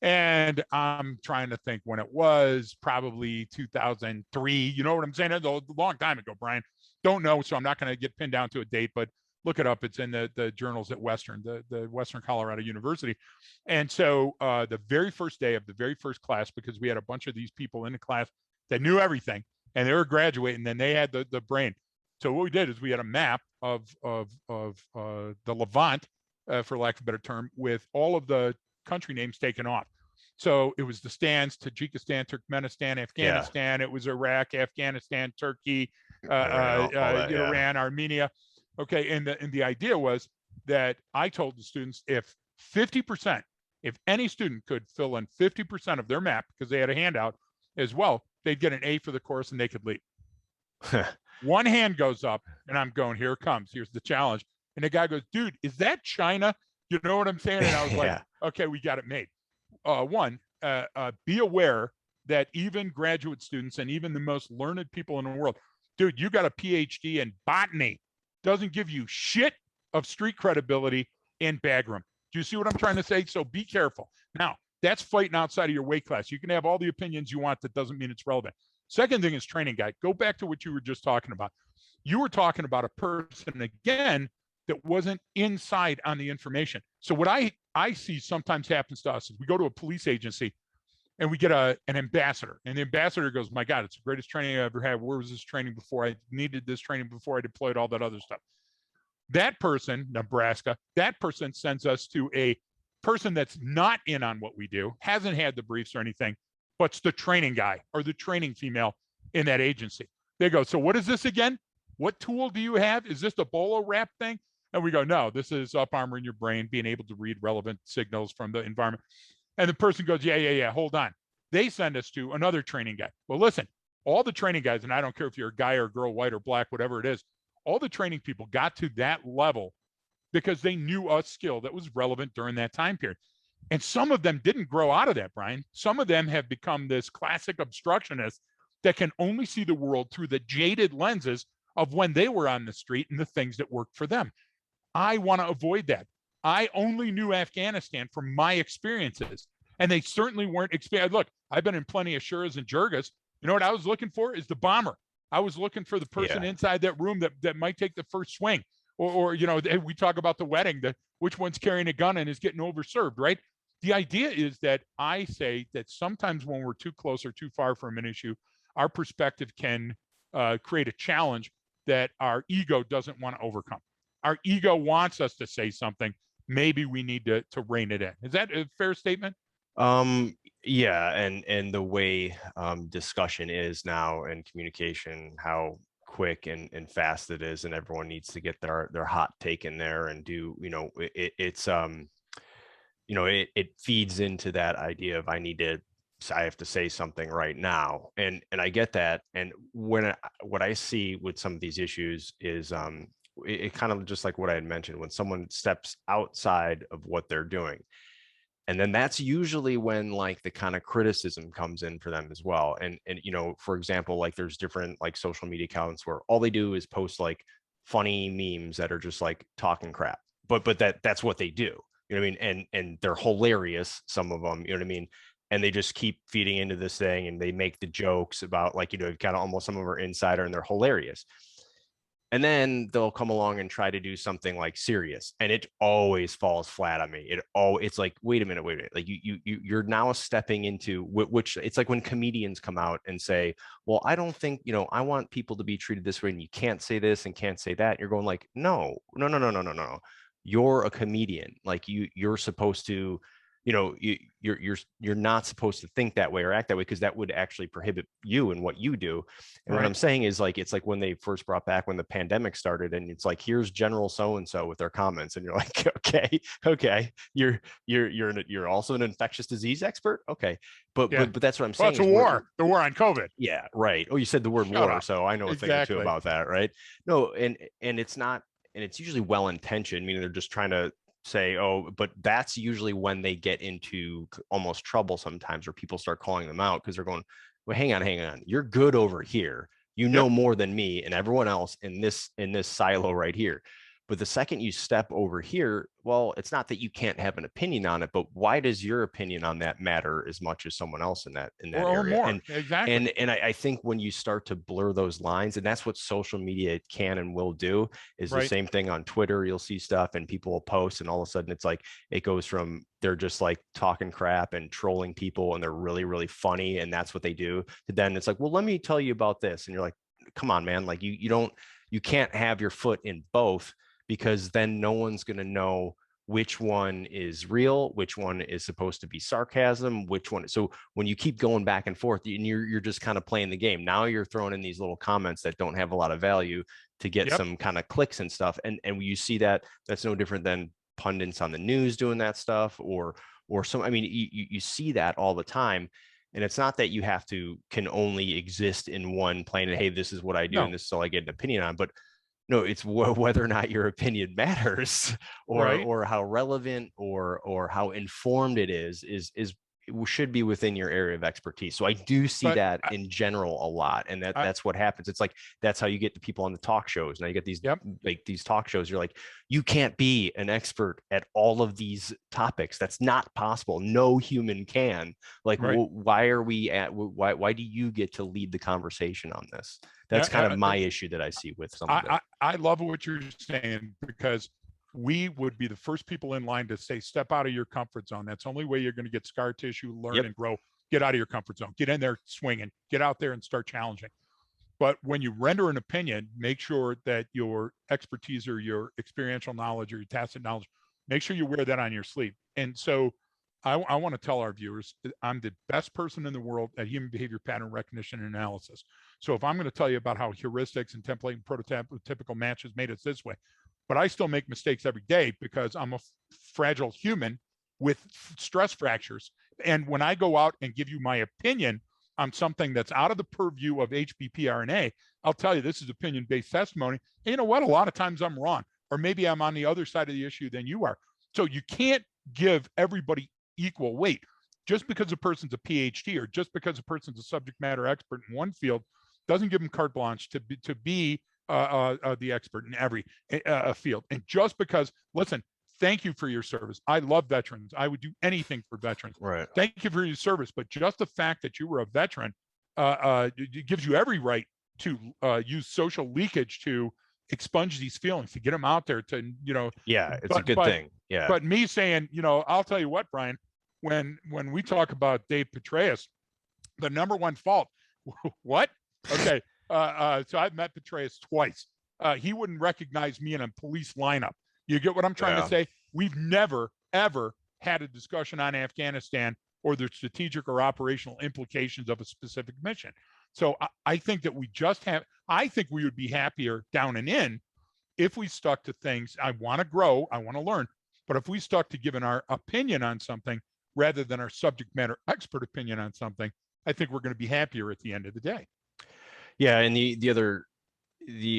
And I'm trying to think when it was, probably 2003. You know what I'm saying? It's a long time ago, Brian. Don't know, so I'm not going to get pinned down to a date, but look it up. It's in the journals at Western, the Western Colorado University. And so the very first day of the very first class, because we had a bunch of these people in the class that knew everything, and they were graduating, and then they had the brain. So what we did is we had a map of the Levant, for lack of a better term, with all of the country names taken off. So it was the stands: Tajikistan, Turkmenistan, Afghanistan. It was Iraq, Afghanistan, Turkey, Iran, Armenia. Okay, and the idea was that I told the students if 50%, if any student could fill in 50% of their map because they had a handout as well, they'd get an A for the course and they could leave. One hand goes up and I'm going, here it comes. Here's the challenge. And the guy goes, dude, is that China? You know what I'm saying? And I was like, okay, we got it made. Be aware that even graduate students and even the most learned people in the world, dude, you got a PhD in botany, doesn't give you shit of street credibility in bagroom. Do you see what I'm trying to say? So be careful. Now, that's fighting outside of your weight class. You can have all the opinions you want. That doesn't mean it's relevant. Second thing is training guide. Go back to what you were just talking about. You were talking about a person, again, that wasn't inside on the information. So what I see sometimes happens to us is we go to a police agency and we get an ambassador, and the ambassador goes, my God, it's the greatest training I ever had. Where was this training before? I needed this training before I deployed, all that other stuff. That person, Nebraska, that person sends us to a person that's not in on what we do, hasn't had the briefs or anything, but's the training guy or the training female in that agency. They go, so what is this again? What tool do you have? Is this the bolo wrap thing? And we go, no, this is up armoring your brain, being able to read relevant signals from the environment. And the person goes, yeah, hold on. They send us to another training guy. Well, listen, all the training guys, and I don't care if you're a guy or a girl, white or black, whatever it is, all the training people got to that level because they knew a skill that was relevant during that time period. And some of them didn't grow out of that, Brian. Some of them have become this classic obstructionist that can only see the world through the jaded lenses of when they were on the street and the things that worked for them. I want to avoid that. I only knew Afghanistan from my experiences, and they certainly weren't experienced. Look, I've been in plenty of Shuras and Jirgas. You know what I was looking for is the bomber. I was looking for the person inside that room that might take the first swing. Or you know, we talk about the wedding, which one's carrying a gun and is getting overserved, right? The idea is that I say that sometimes when we're too close or too far from an issue, our perspective can create a challenge that our ego doesn't want to overcome. Our ego wants us to say something. Maybe we need to rein it in. Is that a fair statement? Yeah, and the way discussion is now and communication, how quick and fast it is, and everyone needs to get their hot take in there and do, you know, it's you know, it feeds into that idea of I have to say something right now, and I get that. And what I see with some of these issues is it kind of just like what I had mentioned, when someone steps outside of what they're doing. And then that's usually when like the kind of criticism comes in for them as well. And you know, for example, like there's different like social media accounts where all they do is post like funny memes that are just like talking crap. But that's what they do. You know what I mean? And they're hilarious, some of them, you know what I mean? And they just keep feeding into this thing, and they make the jokes about, like, you know, kind of almost some of them are insider, and they're hilarious. And then they'll come along and try to do something like serious, and it always falls flat on me. It's like, wait a minute. Like you're now stepping into which it's like when comedians come out and say, well, I don't think, you know, I want people to be treated this way, and you can't say this and can't say that. And you're going like, no. You're a comedian. Like you're supposed to, you know, you're not supposed to think that way or act that way, because that would actually prohibit you and what you do. And what I'm saying is, like, it's like when they first brought back, when the pandemic started, and it's like, here's General so-and-so with their comments, and you're like, okay, you're also an infectious disease expert, okay, but that's what I'm saying. It's a war, the war on COVID. Yeah, right. Oh, you said the word war, so I know a thing or two about that, right? No, and it's not, and it's usually well intentioned, meaning they're just trying to say, oh, but that's usually when they get into almost trouble sometimes, where people start calling them out because they're going, well, hang on, you're good over here, you know, more than me and everyone else in this silo right here. But the second you step over here, well, it's not that you can't have an opinion on it, but why does your opinion on that matter as much as someone else in that area? More. Exactly. And I think when you start to blur those lines, and that's what social media can and will do, is the same thing on Twitter. You'll see stuff and people will post, and all of a sudden it's like, it goes from they're just like talking crap and trolling people, and they're really, really funny, and that's what they do, to then it's like, well, let me tell you about this. And you're like, come on, man, like you can't have your foot in both, because then no one's going to know which one is real, which one is supposed to be sarcasm, which one. So when you keep going back and forth, and you're just kind of playing the game. Now you're throwing in these little comments that don't have a lot of value to get Yep. some kind of clicks and stuff. And you see that that's no different than pundits on the news doing that stuff, or some. I mean, you see that all the time. And it's not that you can only exist in one plane and, hey, this is what I do No. and this is all I get an opinion on. But no, it's whether or not your opinion matters, Right. or how relevant or how informed it is it should be within your area of expertise. So I do see But that in general a lot, and that's what happens. It's like that's how you get the people on the talk shows. Now you get these yep. like these talk shows. You're like, you can't be an expert at all of these topics. That's not possible. No human can. Like, Right. why are we at? Why do you get to lead the conversation on this? That's kind of my issue that I see with some of it. I love what you're saying, because we would be the first people in line to say, step out of your comfort zone. That's the only way you're going to get scar tissue, learn Yep. and grow. Get out of your comfort zone. Get in there swinging. Get out there and start challenging. But when you render an opinion, make sure that your expertise or your experiential knowledge or your tacit knowledge, make sure you wear that on your sleeve. And so I want to tell our viewers, I'm the best person in the world at human behavior pattern recognition and analysis. So if I'm going to tell you about how heuristics and template and prototypical matches made us this way, but I still make mistakes every day because I'm a fragile human with stress fractures. And when I go out and give you my opinion on something that's out of the purview of HBPRNA, I'll tell you this is opinion-based testimony. And you know what? A lot of times I'm wrong, or maybe I'm on the other side of the issue than you are. So you can't give everybody equal weight. Just because a person's a PhD or just because a person's a subject matter expert in one field doesn't give them carte blanche to be the expert in every field. And just because, listen, thank you for your service. I love veterans. I would do anything for veterans. Right. Thank you for your service. But just the fact that you were a veteran it gives you every right to use social leakage to expunge these feelings, to get them out there, to, Yeah, it's a good thing. Yeah. But me saying, I'll tell you what, Brian, when we talk about Dave Petraeus, the number one fault, what? Okay. So I've met Petraeus twice. He wouldn't recognize me in a police lineup. You get what I'm trying to say? We've never, ever had a discussion on Afghanistan or the strategic or operational implications of a specific mission. So I think that I think we would be happier down and in if we stuck to things. I want to grow, I want to learn, but if we stuck to giving our opinion on something rather than our subject matter expert opinion on something, I think we're going to be happier at the end of the day. Yeah, and the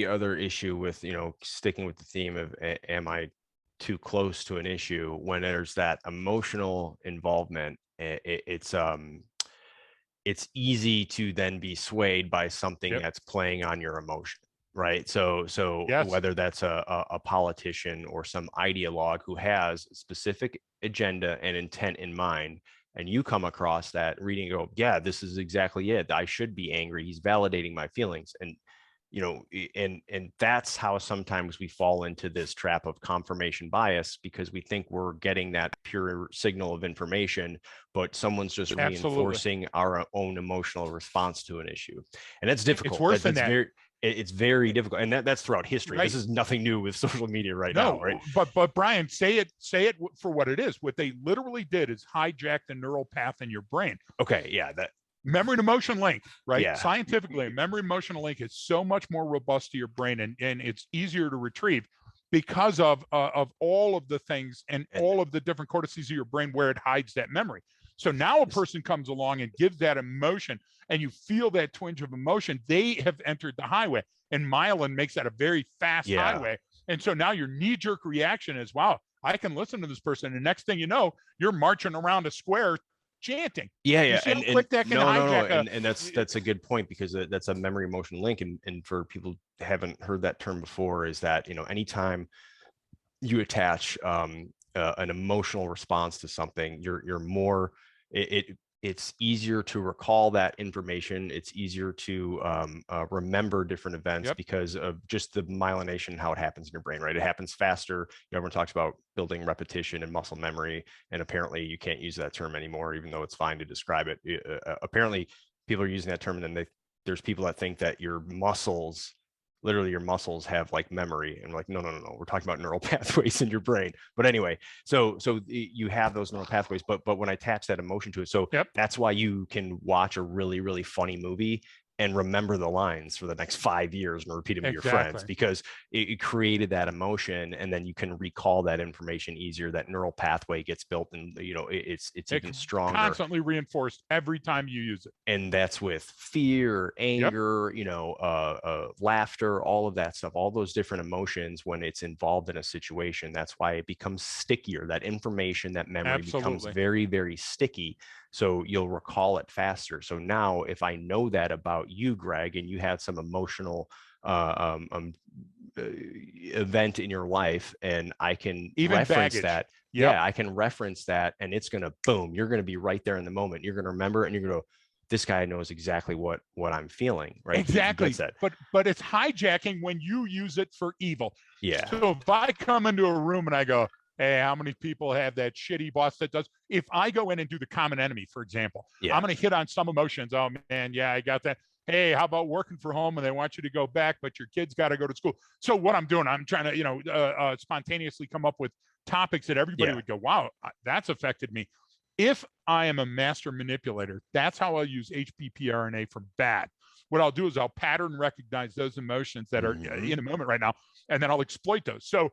other issue with, sticking with the theme of am I too close to an issue, when there's that emotional involvement, it's easy to then be swayed by something that's playing on your emotion, right? So Yes. whether that's a politician or some ideologue who has a specific agenda and intent in mind, and you come across that reading and go, yeah, this is exactly it. I should be angry. He's validating my feelings. And, and that's how sometimes we fall into this trap of confirmation bias, because we think we're getting that pure signal of information, but someone's just reinforcing our own emotional response to an issue. And that's difficult. It's worse than that. It's very difficult. And that's throughout history. Right. This is nothing new with social media now, right? But Brian, say it for what it is. What they literally did is hijack the neural path in your brain. Okay, yeah, that memory to motion link, right? Yeah. Scientifically, memory motion link is so much more robust to your brain, and it's easier to retrieve because of all of the things and all of the different cortices of your brain where it hides that memory. So now a person comes along and gives that emotion, and you feel that twinge of emotion. They have entered the highway, and myelin makes that a very fast highway. And so now your knee-jerk reaction is, wow, I can listen to this person. And next thing you know, you're marching around a square chanting. Yeah. And that's a good point, because that's a memory emotion link. And for people who haven't heard that term before, is that, anytime you attach an emotional response to something, you're more, it's easier to recall that information. It's easier to remember different events because of just the myelination, how it happens in your brain, right? It happens faster. Everyone talks about building repetition and muscle memory, and apparently you can't use that term anymore, even though it's fine to describe it. Apparently people are using that term, and then there's people that think that your muscles literally your muscles have like memory, and like, no, no, no, no, we're talking about neural pathways in your brain. But anyway, so you have those neural pathways, but when I attach that emotion to it, so Yep. that's why you can watch a really, really funny movie and remember the lines for the next 5 years and repeat them to your friends, Exactly. because it created that emotion, and then you can recall that information easier. That neural pathway gets built, and it's even stronger. Constantly reinforced every time you use it. And that's with fear, Yep. anger, laughter, all of that stuff, all those different emotions. When it's involved in a situation, that's why it becomes stickier. That information, that memory becomes Absolutely. very, very sticky, so you'll recall it faster. So now if I know that about you, Greg, and you have some emotional event in your life, and I can Even reference baggage. that. Yep. Yeah, I can reference that, and it's going to boom, you're going to be right there in the moment. You're going to remember it, and you're going to go, this guy knows exactly what I'm feeling, right? Exactly. He gets that. But it's hijacking when you use it for evil. Yeah. So if I come into a room and I go, hey, how many people have that shitty boss that does? If I go in and do the common enemy, for example, Yeah. I'm going to hit on some emotions. Oh man, yeah, I got that. Hey, how about working from home and they want you to go back, but your kids got to go to school. So what I'm doing, I'm trying to, spontaneously come up with topics that everybody would go, wow, that's affected me. If I am a master manipulator, that's how I'll use HPPRNA for bad. What I'll do is I'll pattern recognize those emotions that are in a moment right now, and then I'll exploit those. So,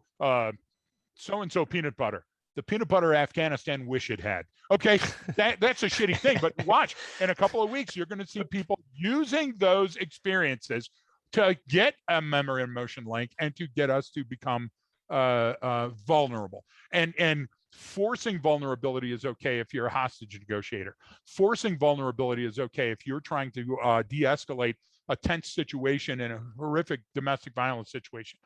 so-and-so peanut butter, the peanut butter Afghanistan wish it had. Okay, that's a shitty thing, but watch, in a couple of weeks, you're going to see people using those experiences to get a memory emotion link and to get us to become vulnerable. And forcing vulnerability is okay if you're a hostage negotiator. Forcing vulnerability is okay if you're trying to de-escalate a tense situation in a horrific domestic violence situation.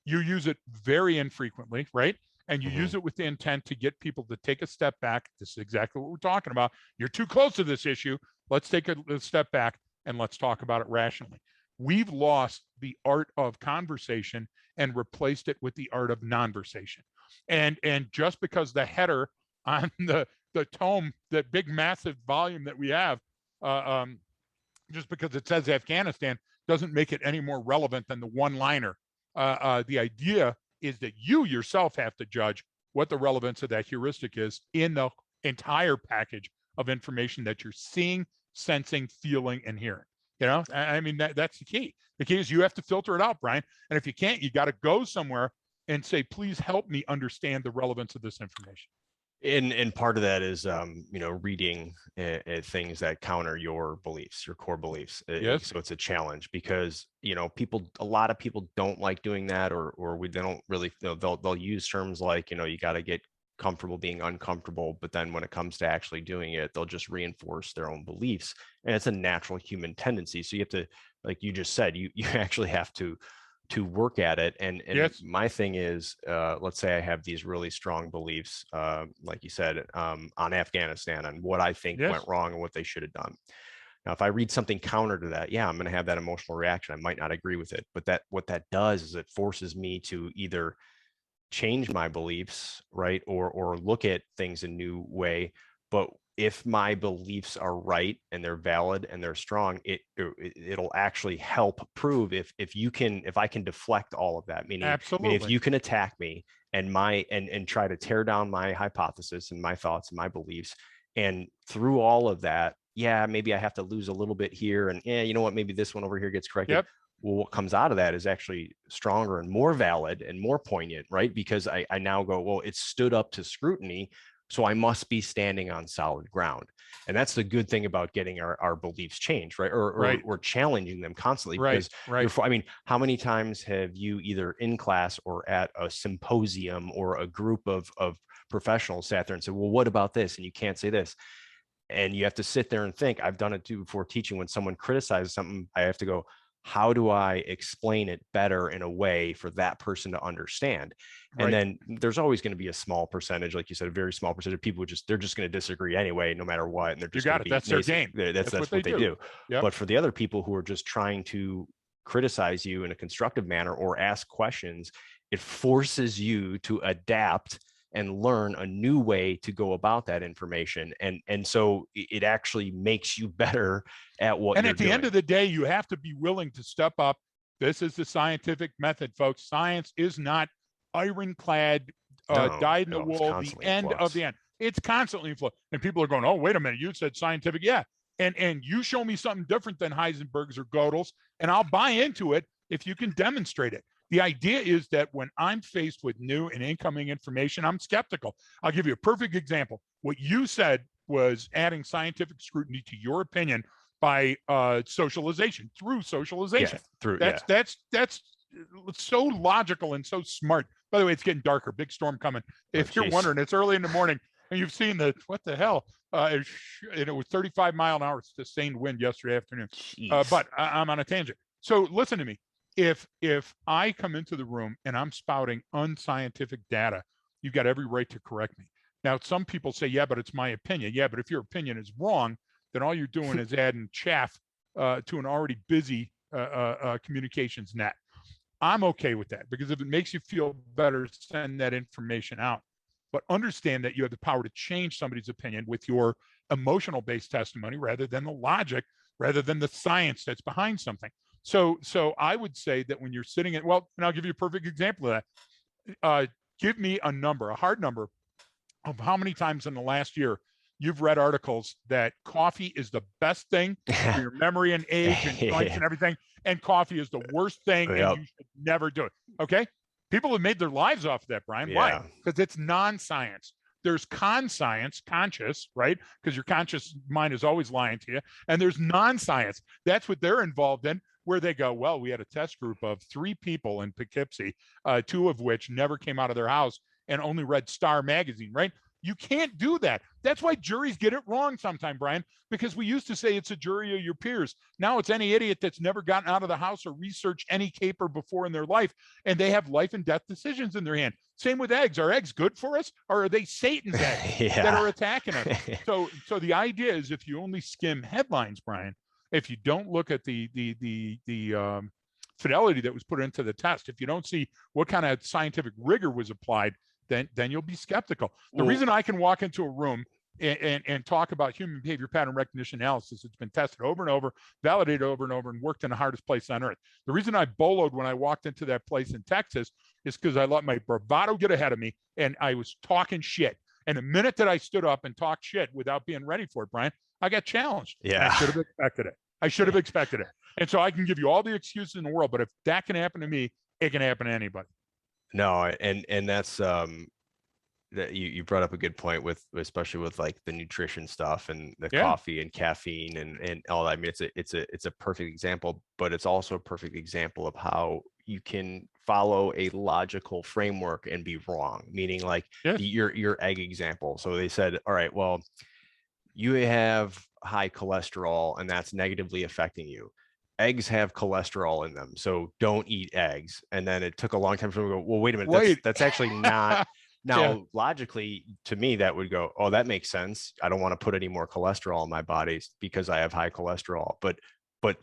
You use it very infrequently, right? And you use it with the intent to get people to take a step back. This is exactly what we're talking about. You're too close to this issue. Let's take a step back and let's talk about it rationally. We've lost the art of conversation and replaced it with the art of nonversation. And just because the header on the tome, that big massive volume that we have, just because it says Afghanistan doesn't make it any more relevant than the one-liner. The idea is that you yourself have to judge what the relevance of that heuristic is in the entire package of information that you're seeing, sensing, feeling, and hearing. I mean, that's the key. The key is you have to filter it out, Brian. And if you can't, you got to go somewhere and say, please help me understand the relevance of this information. And part of that is reading things that counter your beliefs, your core beliefs. Yes. So it's a challenge, because a lot of people don't like doing that, or they don't really, they'll use terms like, you got to get comfortable being uncomfortable, but then when it comes to actually doing it, they'll just reinforce their own beliefs, and it's a natural human tendency. So you have to, like you just said, you actually have to work at it. And yes. My thing is, let's say I have these really strong beliefs, like you said, on Afghanistan, and what I think yes. went wrong and what they should have done. Now, if I read something counter to that, yeah, I'm going to have that emotional reaction. I might not agree with it, but what that does is it forces me to either change my beliefs, right, or look at things a new way. But if my beliefs are right and they're valid and they're strong, it'll actually help prove if I can deflect all of that. Meaning, if you can attack me and try to tear down my hypothesis and my thoughts and my beliefs, and through all of that, yeah, maybe I have to lose a little bit here, and you know what, maybe this one over here gets corrected. Yep. Well, what comes out of that is actually stronger and more valid and more poignant, right? Because I now go, well, it stood up to scrutiny, so I must be standing on solid ground. And that's the good thing about getting our beliefs changed, right? Or challenging them constantly. Right. Because I mean, how many times have you either in class or at a symposium or a group of professionals sat there and said, well, what about this? And you can't say this. And you have to sit there and think. I've done it too before teaching. When someone criticizes something, I have to go, how do I explain it better in a way for that person to understand? And then there's always going to be a small percentage, like you said, a very small percentage of people they're just going to disagree anyway, no matter what. And they're just going to be, that's their game. That's what they do. Yep. But for the other people who are just trying to criticize you in a constructive manner or ask questions, it forces you to adapt and learn a new way to go about that information. And so it actually makes you better at what you're doing. And at the end of the day, you have to be willing to step up This is the scientific method, folks. Science is not ironclad, dyed in the no, it's wool, the constantly in end of flux. the end. It's constantly in flux. And people are going, oh, wait a minute, you said scientific. Yeah. And you show me something different than Heisenberg's or Gödel's, and I'll buy into it if you can demonstrate it. The idea is that when I'm faced with new and incoming information, I'm skeptical. I'll give you a perfect example. What you said was adding scientific scrutiny to your opinion by socialization, through socialization. That's so logical and so smart. By the way, it's getting darker. Big storm coming. If you're wondering, it's early in the morning, and you've seen the what the hell? It was 35-mile-an-hour sustained wind yesterday afternoon. But I'm on a tangent. So listen to me. If I come into the room and I'm spouting unscientific data, you've got every right to correct me. Now, some people say, yeah, but it's my opinion. Yeah, but if your opinion is wrong, then all you're doing is adding chaff to an already busy communications net. I'm okay with that, because if it makes you feel better, send that information out. But understand that you have the power to change somebody's opinion with your emotional-based testimony rather than the logic, rather than the science that's behind something. So I would say that when you're sitting at, well, and I'll give you a perfect example of that. Give me a number, a hard number, of how many times in the last year you've read articles that coffee is the best thing for your memory and age and joints and everything, and coffee is the worst thing and you should never do it. Okay? People have made their lives off of that, Brian. Why? Because it's non-science. There's con-science, conscious, right? Because your conscious mind is always lying to you. And there's non-science. That's what they're involved in, where they go, well, we had a test group of 3 people in Poughkeepsie, 2 of which never came out of their house and only read Star magazine, right? You can't do that. That's why juries get it wrong sometimes, Brian, because we used to say it's a jury of your peers. Now it's any idiot that's never gotten out of the house or researched any caper before in their life, and they have life and death decisions in their hand. Same with eggs. Are eggs good for us, or are they Satan's eggs that are attacking us? So the idea is, if you only skim headlines, Brian, if you don't look at the fidelity that was put into the test, if you don't see what kind of scientific rigor was applied, then you'll be skeptical. The reason I can walk into a room and talk about human behavior pattern recognition analysis, it's been tested over and over, validated over and over, and worked in the hardest place on earth. The reason I boloed when I walked into that place in Texas is because I let my bravado get ahead of me, and I was talking shit. And the minute that I stood up and talked shit without being ready for it, Brian, I got challenged. I should have expected it. I should have expected it. And so I can give you all the excuses in the world, but if that can happen to me, it can happen to anybody. No, and that's that you brought up a good point, with especially with like the nutrition stuff and the coffee and caffeine and all that. I mean, it's a perfect example, but it's also a perfect example of how you can follow a logical framework and be wrong. Meaning, like your egg example. So they said, all right, well, you have high cholesterol and that's negatively affecting you. Eggs have cholesterol in them, so don't eat eggs. And then it took a long time for me to go, well, wait a minute, that's actually not. Now, logically, to me, that would go, oh, that makes sense. I don't want to put any more cholesterol in my body because I have high cholesterol. But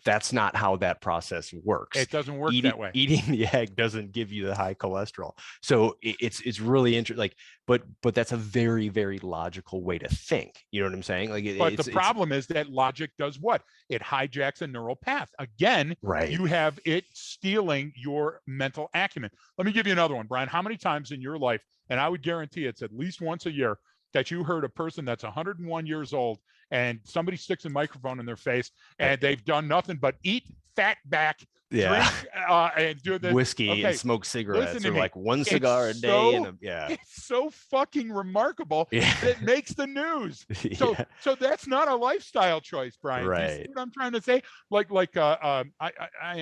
that's not how that process works. It doesn't work that way. Eating the egg doesn't give you the high cholesterol. So it's really interesting. Like, but that's a very, very logical way to think. You know what I'm saying? Like, but the problem is that logic does what? It hijacks a neural path. Again, you have it stealing your mental acumen. Let me give you another one, Brian. How many times in your life, and I would guarantee it's at least once a year, that you heard a person that's 101 years old and somebody sticks a microphone in their face and they've done nothing but eat fat back, drink, and do the whiskey and smoke cigarettes, or like one cigar a day. It's so fucking remarkable that it makes the news. So that's not a lifestyle choice, Brian. Right. Do you see what I'm trying to say?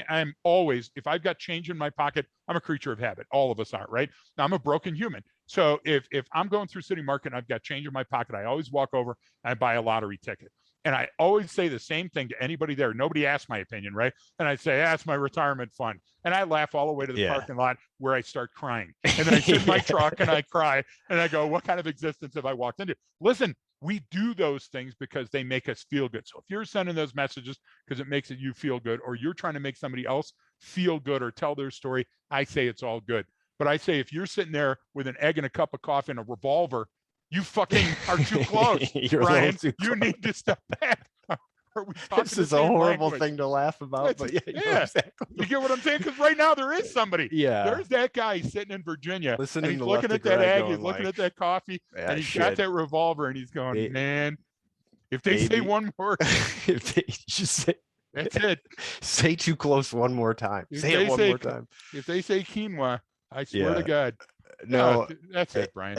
I'm always, if I've got change in my pocket, I'm a creature of habit. All of us are, right? Now, I'm a broken human. So if I'm going through City Market and I've got change in my pocket, I always walk over and I buy a lottery ticket. And I always say the same thing to anybody there. Nobody asks my opinion, right? And I say, that's my retirement fund. And I laugh all the way to the parking lot, where I start crying. And then I sit in my truck and I cry and I go, what kind of existence have I walked into? Listen, we do those things because they make us feel good. So if you're sending those messages because it makes you feel good, or you're trying to make somebody else feel good or tell their story, I say it's all good. But I say, if you're sitting there with an egg and a cup of coffee and a revolver, you fucking are too close, Brian. You need to step back. Are we talking This the is a same horrible language? thing to laugh about, but yeah, exactly. You get what I'm saying? Because right now there is somebody. Yeah. There's that guy sitting in Virginia, Listening and he's to looking Left at to that Greg egg, going he's looking like, at that coffee, yeah, and he's got that revolver, and he's going, man, if they say maybe one more, if they just say, that's it. say too close one more time. If Say they it one say more time. if they say quinoa, I swear to Yeah. God. No, That's it, Brian.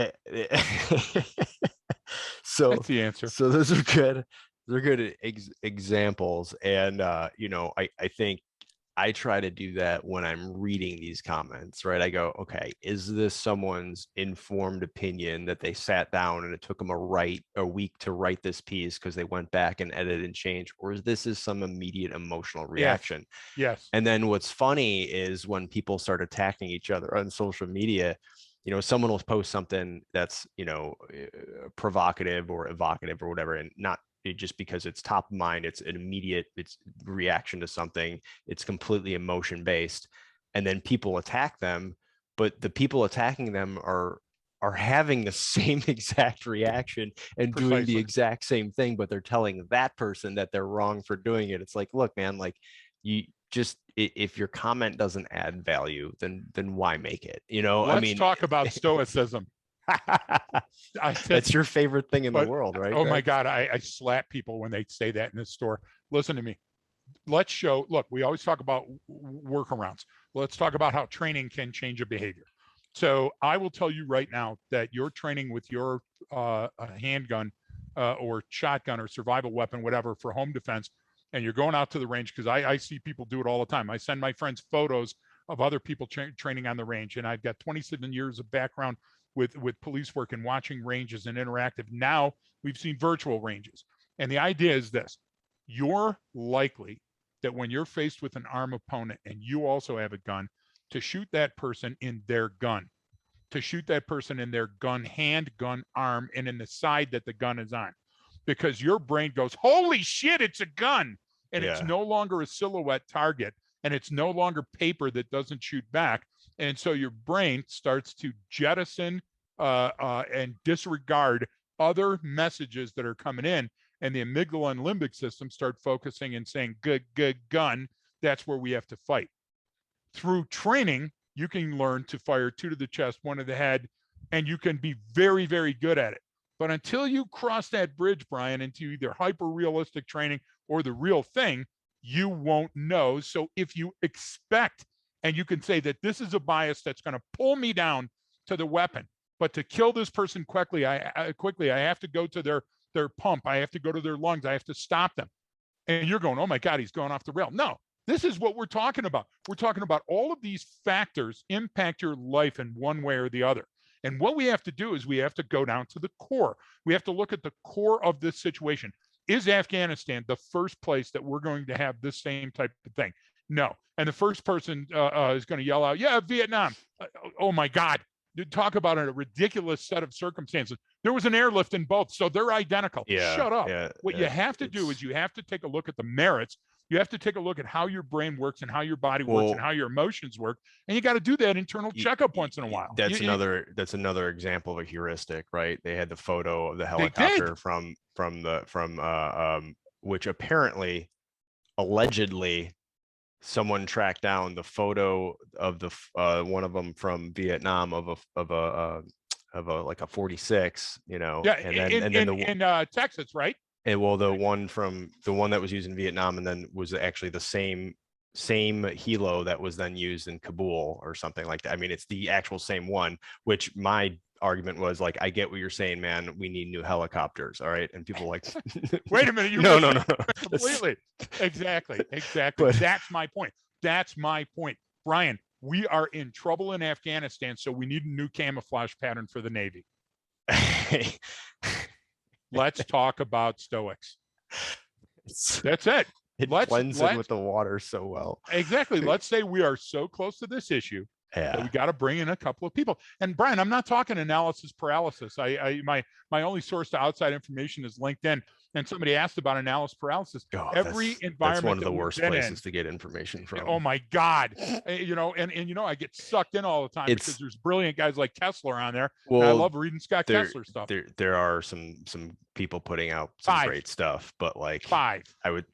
so That's the answer. so those are good. They're good examples, and you know, I think I try to do that when I'm reading these comments, right? I go, okay, is this someone's informed opinion that they sat down and it took them a week to write this piece because they went back and edited and changed, or is this some immediate emotional reaction? Yes. And then what's funny is when people start attacking each other on social media, you know, someone will post something that's, you know, provocative or evocative or whatever, and not just because it's top of mind, it's an immediate reaction to something, it's completely emotion based, and then people attack them, but the people attacking them are having the same exact reaction and doing the exact same thing, but they're telling that person that they're wrong for doing it. It's like, look, man, like, you just, if your comment doesn't add value, then why make it? You know, Let's I mean, talk about stoicism. That's your favorite thing in the world, right? Oh my God, I slap people when they say that in the store. Listen to me. Let's show, look, we always talk about workarounds. Let's talk about how training can change a behavior. So I will tell you right now that you're training with your handgun or shotgun or survival weapon, whatever, for home defense, and you're going out to the range, because I see people do it all the time. I send my friends photos of other people training on the range, and I've got 27 years of background with police work and watching ranges and interactive. Now we've seen virtual ranges. And the idea is this: you're likely that when you're faced with an armed opponent and you also have a gun, to shoot that person in their gun, to shoot that person in their gun hand, gun arm, and in the side that the gun is on. Because your brain goes, holy shit, it's a gun. And it's no longer a silhouette target, and it's no longer paper that doesn't shoot back. And so your brain starts to jettison and disregard other messages that are coming in. And the amygdala and limbic system start focusing and saying, good, good, gun. That's where we have to fight. Through training, you can learn to fire 2 to the chest, 1 to the head, and you can be very, very good at it. But until you cross that bridge, Brian, into either hyper-realistic training or the real thing, you won't know. So if you expect, and you can say that this is a bias that's going to pull me down to the weapon, but to kill this person quickly, I have to go to their pump. I have to go to their lungs. I have to stop them. And you're going, oh my God, he's going off the rail. No, this is what we're talking about. We're talking about all of these factors impact your life in one way or the other. And what we have to do is we have to go down to the core. We have to look at the core of this situation. Is Afghanistan the first place that we're going to have this same type of thing? No. And the first person is going to yell out, yeah, Vietnam. Oh my God. Talk about a ridiculous set of circumstances. There was an airlift in both, so they're identical. Yeah, Shut up. Yeah, what you have to do is you have to take a look at the merits. You have to take a look at how your brain works and how your body works and how your emotions work. And you got to do that internal checkup once in a while. That's another example of a heuristic, right? They had the photo of the helicopter from which apparently, allegedly, someone tracked down the photo of the one of them from Vietnam of a like a 46, you know. Yeah, and then in Texas, right? And well, the one that was used in Vietnam and then was actually the same helo that was then used in Kabul or something like that. I mean, it's the actual same one, which my argument was like, I get what you're saying, man. We need new helicopters. All right. And people like, wait a minute. No. Completely. Exactly. But that's my point. Brian, we are in trouble in Afghanistan. So we need a new camouflage pattern for the Navy. Let's talk about Stoics. That's it. It blends in with the water so well. Exactly. Let's say we are so close to this issue that we got to bring in a couple of people. And Brian, I'm not talking analysis paralysis. My only source to outside information is LinkedIn. and somebody asked about analysis paralysis. Oh, Every that's one environment of that the we've worst been places in, to get information oh from. my God, you know, and you know, I get sucked in all the time because It's there's brilliant guys like Kessler on there, and I well, love reading Scott there Kessler stuff. there are some people putting out some Five, great stuff, but like five. I would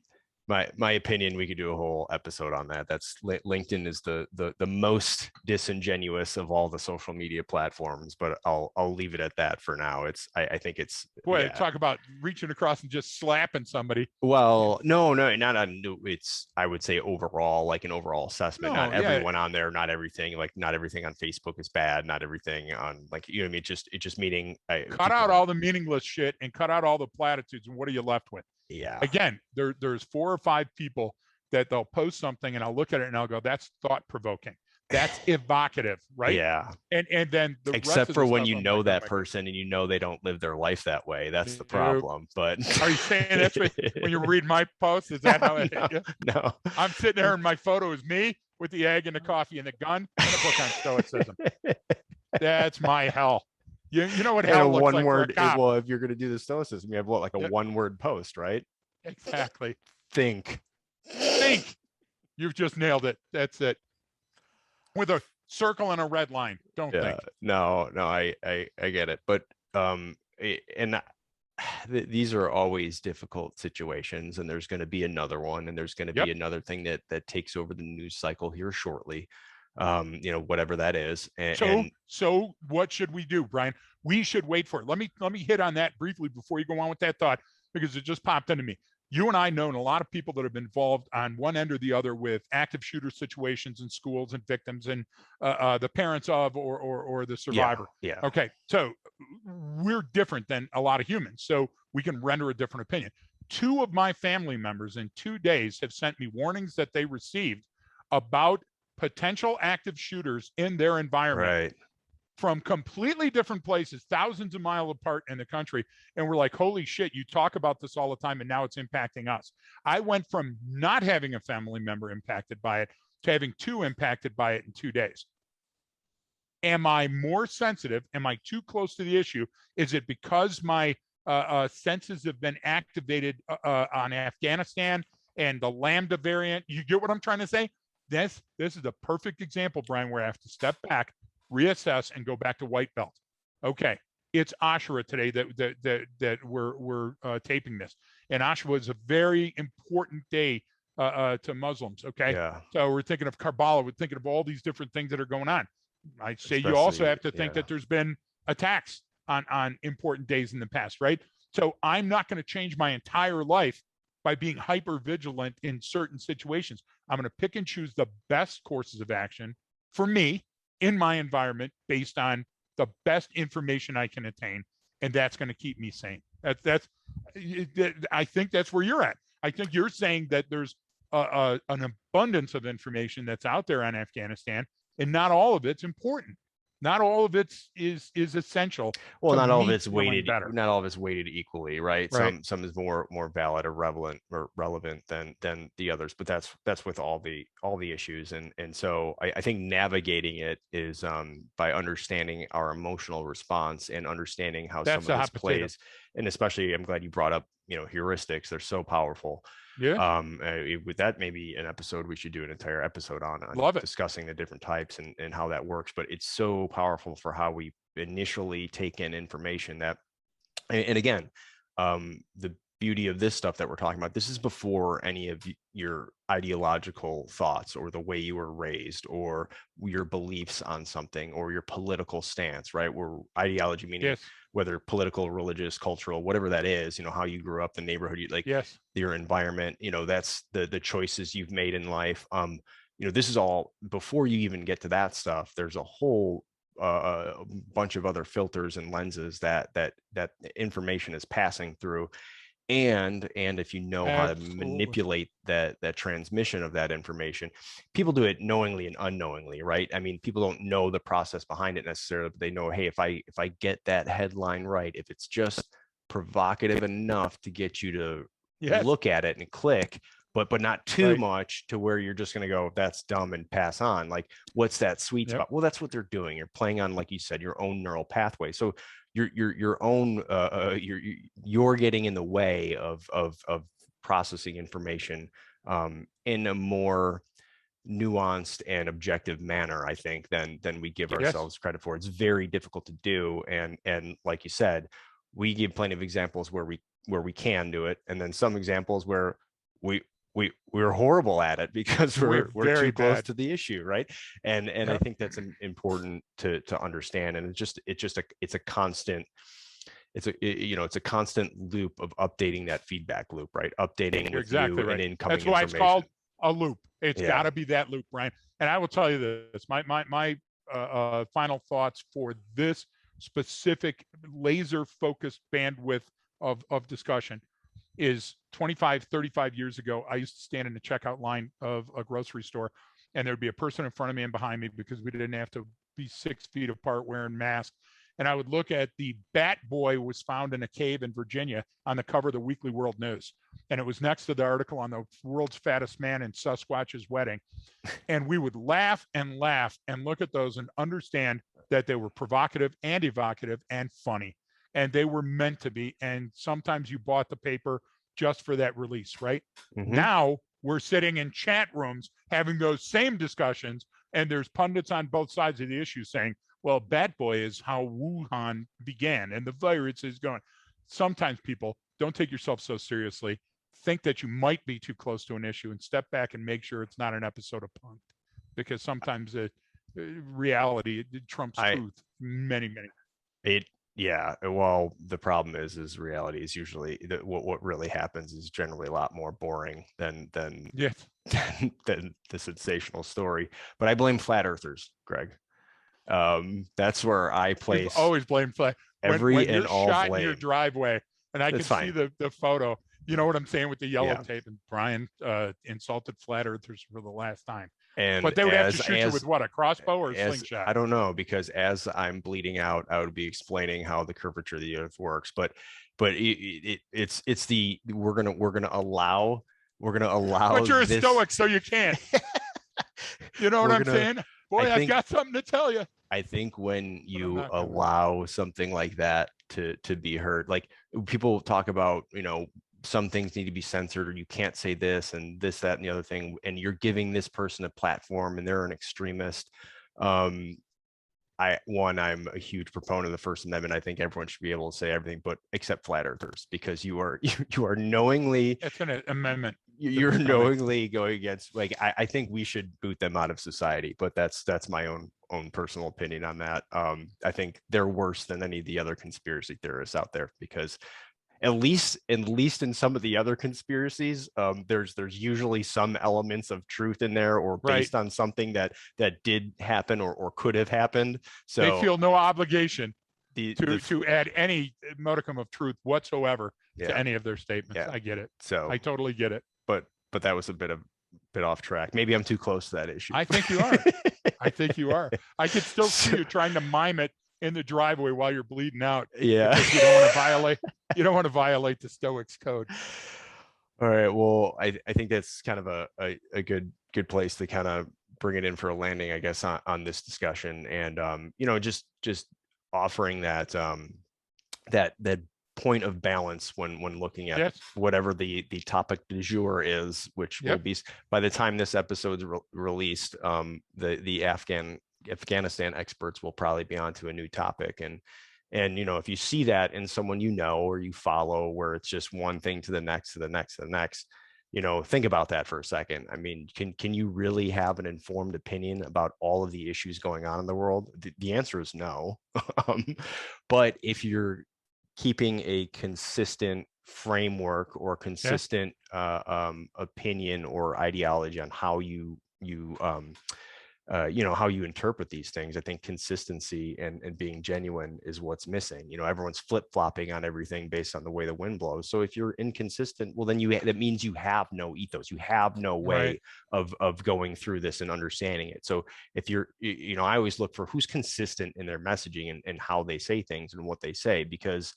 my opinion, we could do a whole episode on that. That's LinkedIn is the most disingenuous of all the social media platforms, but I'll leave it at that for now. I think it's Boy, yeah. talk about reaching across and just slapping somebody. Well, no, not on. It's I would say overall, like an overall assessment. Not No, yeah, everyone on there, not everything. Like not everything on Facebook is bad. Not everything on like you know what I mean. It just meaning cut out all the meaningless shit and cut out all the platitudes, and what are you left with? Yeah. Again, there's 4 or 5 people that they'll post something, and I'll look at it and I'll go, "That's thought provoking. That's evocative, right?" Yeah. And then the rest Except of for the when stuff, you I'm know like, "Oh that my God." person and you know they don't live their life that way. That's the Nope. problem. But Are you saying that's what, when you read my post? Is that how it hit you? No. I'm sitting there and my photo is me with the egg and the coffee and the gun and a book on stoicism. That's my hell. You know what And a hell looks one like for a word. cop. Well, if you're going to do the stoicism, you have what, like a Yep. 1-word post, right? Exactly. Think. You've just nailed it. That's it. With a circle and a red line. Don't think. No, I get it. But these are always difficult situations, and there's going to be another one, and there's going to be another thing that takes over the news cycle here shortly. You know, whatever that is. So what should we do, Brian? We should wait for it. Let me hit on that briefly before you go on with that thought, because it just popped into me. You and I know a lot of people that have been involved on one end or the other with active shooter situations in schools and victims and the parents of or the survivor. Yeah. Okay, so we're different than a lot of humans, so we can render a different opinion. 2 of my family members in 2 days have sent me warnings that they received about potential active shooters in their environment. Right. From completely different places, thousands of miles apart in the country. And we're like, holy shit, you talk about this all the time, and now it's impacting us. I went from not having a family member impacted by it to having 2 impacted by it in 2 days. Am I more sensitive? Am I too close to the issue? Is it because my senses have been activated on Afghanistan and the Lambda variant? You get what I'm trying to say? This is a perfect example, Brian, where I have to step back, reassess, and go back to white belt. Okay, it's Ashura today that we're taping this, and Ashura is a very important day to Muslims. Okay, so we're thinking of Karbala, we're thinking of all these different things that are going on. I say you also have to think that there's been attacks on important days in the past, right? So I'm not going to change my entire life by being hyper vigilant in certain situations. I'm going to pick and choose the best courses of action for me in my environment based on the best information I can attain, and that's going to keep me sane. I think that's where you're at. I think you're saying that there's an abundance of information that's out there on Afghanistan, and not all of it's important. Not all of it is essential. Well, not all of it's weighted. Not all of it's weighted equally, right? Some is more valid or relevant than the others. But that's with all the issues, and so I think navigating it is by understanding our emotional response and understanding how some of this plays. And especially, I'm glad you brought up heuristics. They're so powerful. Yeah. With that, maybe an episode, we should do an entire episode on discussing the different types and how that works. But it's so powerful for how we initially take in information that, and again, the beauty of this stuff that we're talking about, this is before any of your ideological thoughts or the way you were raised or your beliefs on something or your political stance, right? Where ideology meaning whether political, religious, cultural, whatever that is, how you grew up, the neighborhood, your environment, that's the choices you've made in life. This is all before you even get to that stuff. There's a whole a bunch of other filters and lenses that information is passing through. And if you know how to manipulate that transmission of that information, people do it knowingly and unknowingly, right? I mean, people don't know the process behind it necessarily, but they know, hey, if I get that headline right, if it's just provocative enough to get you to look at it and click, but not too much to where you're just going to go, that's dumb, and pass on. Like, what's that sweet spot? Well, that's what they're doing. You're playing on, like you said, your own neural pathway. So your own you're getting in the way of processing information in a more nuanced and objective manner, I think, than we give Yes. ourselves credit for. It's very difficult to do, and like you said, we give plenty of examples where we can do it, and then some examples where we're horrible at it because we're very too close bad to the issue, right? And I Yep. think that's important to understand, and it's a constant, it's a constant loop of updating that feedback loop, right? Updating You're with new exactly and right. incoming That's why it's information. called a loop. It's got Yeah. to be that loop, Brian. And I will tell you this: my final thoughts for this specific laser focused bandwidth of discussion is 25, 35 years ago. I used to stand in the checkout line of a grocery store, and there'd be a person in front of me and behind me because we didn't have to be 6 feet apart wearing masks. And I would look at the Bat Boy was found in a cave in Virginia on the cover of the Weekly World News. And it was next to the article on the world's fattest man in Sasquatch's wedding. And we would laugh and look at those and understand that they were provocative and evocative and funny. And they were meant to be. And sometimes you bought the paper just for that release, right? Mm-hmm. Now we're sitting in chat rooms having those same discussions. And there's pundits on both sides of the issue saying, well, Bat Boy is how Wuhan began and the virus is going. Sometimes people don't take yourself so seriously, think that you might be too close to an issue and step back and make sure it's not an episode of Punk'd, because sometimes reality trumps truth many. Yeah, well, the problem is reality is usually what really happens is generally a lot more boring than yes. than the sensational story. But I blame flat earthers, Greg. That's where I place always blame flat. Every when you're and all shot blame. in your driveway, and I can see the photo. You know what I'm saying with the yellow tape, and Brian insulted flat earthers for the last time. But they would have to shoot you with what, a crossbow or a slingshot? I don't know, because as I'm bleeding out, I would be explaining how the curvature of the earth works. But it's the we're gonna allow. But you're a stoic, so you can't. You know what I'm saying? Boy, I've got something to tell you. I think when you allow something like that to be heard, like people talk about, some things need to be censored, or you can't say this and this, that, and the other thing, and you're giving this person a platform and they're an extremist. I'm a huge proponent of the First Amendment. I think everyone should be able to say everything, but except flat earthers, because you are knowingly. It's an amendment. You're knowingly going against. Like, I think we should boot them out of society, but that's my own personal opinion on that. I think they're worse than any of the other conspiracy theorists out there, because at least in some of the other conspiracies, there's usually some elements of truth in there, or based on something that did happen or could have happened. So they feel no obligation to add any modicum of truth whatsoever to any of their statements. Yeah. I get it. So I totally get it. But that was a bit off track. Maybe I'm too close to that issue. I think you are. I think you are. I could still see you trying to mime it in the driveway while you're bleeding out. Yeah. Because you don't want to violate the Stoics code. All right. Well, I think that's kind of a good place to kind of bring it in for a landing, I guess, on this discussion. And just offering that that point of balance when looking at whatever the topic du jour is, which will be, by the time this episode's released, the Afghanistan experts will probably be onto a new topic. And if you see that in someone or you follow, where it's just one thing to the next to the next to the next, think about that for a second. I mean, can you really have an informed opinion about all of the issues going on in the world? The answer is no. But if you're keeping a consistent framework or consistent opinion or ideology on how you how you interpret these things, I think consistency and being genuine is what's missing. Everyone's flip-flopping on everything based on the way the wind blows. So if you're inconsistent, well, then that means you have no ethos. You have no way of going through this and understanding it. So if you're, I always look for who's consistent in their messaging and how they say things and what they say, because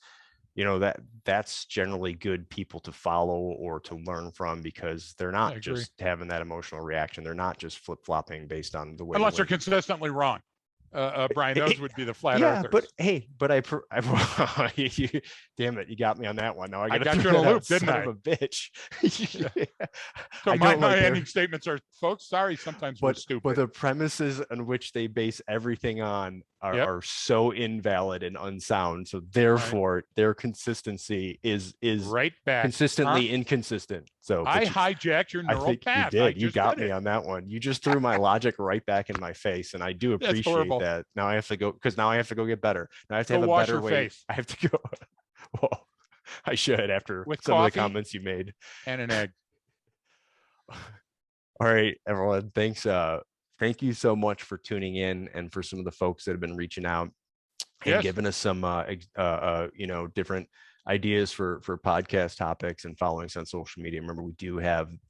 that's generally good people to follow or to learn from, because they're not just having that emotional reaction. They're not just flip-flopping based on the way. Unless they're consistently wrong. Brian, those would be the flat yeah, earthers. but hey, but damn it, you got me on that one. Now I got gotta you in a throw that loop, out, didn't son I? of a bitch. So I my don't like ending statements are, folks, sorry, sometimes we're stupid. But the premises on which they base everything on Yep. are so invalid and unsound. So therefore, their consistency is right back consistently inconsistent. So I hijacked your I neural think path. you did. You just got did me on that one. You just threw my logic right back in my face, and I do That's appreciate horrible. that. Now I have to go because now I have to go get better. Now I have to Go have a wash better your way. face. I have to go. Well, I should after With some of the coffee comments you made. and an egg. All right, everyone. Thanks. Thank you so much for tuning in, and for some of the folks that have been reaching out and giving us some different ideas for podcast topics and following us on social media. Remember,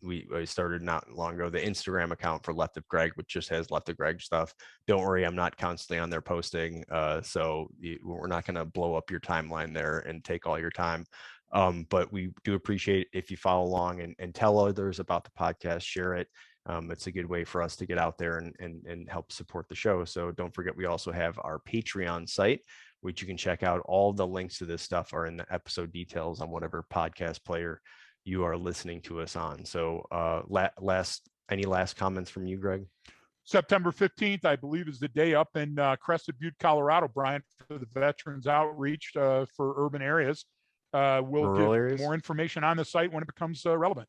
we started not long ago the Instagram account for Left of Greg, which just has Left of Greg stuff. Don't worry, I'm not constantly on there posting, so we're not going to blow up your timeline there and take all your time. But we do appreciate if you follow along and tell others about the podcast, share it. It's a good way for us to get out there and help support the show. So don't forget, we also have our Patreon site, which you can check out. All the links to this stuff are in the episode details on whatever podcast player you are listening to us on. So any last comments from you, Greg? September 15th, I believe, is the day up in Crested Butte, Colorado, Brian, for the Veterans Outreach for urban areas. We'll give more information on the site when it becomes relevant.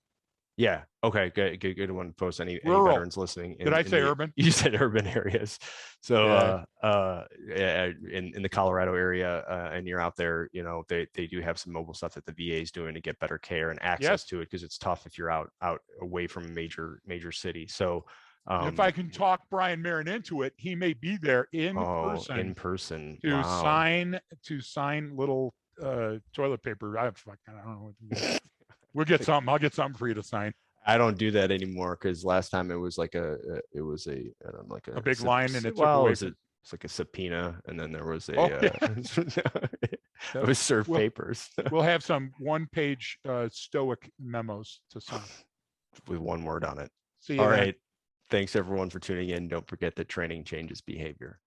Yeah. Okay. Good one to post any veterans listening. Did I say urban? You said urban areas. So in the Colorado area, and you're out there, they do have some mobile stuff that the VA is doing to get better care and access to it, because it's tough if you're out away from a major city. So if I can talk Brian Marin into it, he may be there in person to sign little toilet paper. I don't know. We'll get something. I'll get something for you to sign. I don't do that anymore, because last time it was like a big line, and it's like a subpoena, and then there was it was served papers. We'll have some one-page stoic memos to sign with one word on it. See you All then. right. Thanks everyone for tuning in. Don't forget that training changes behavior.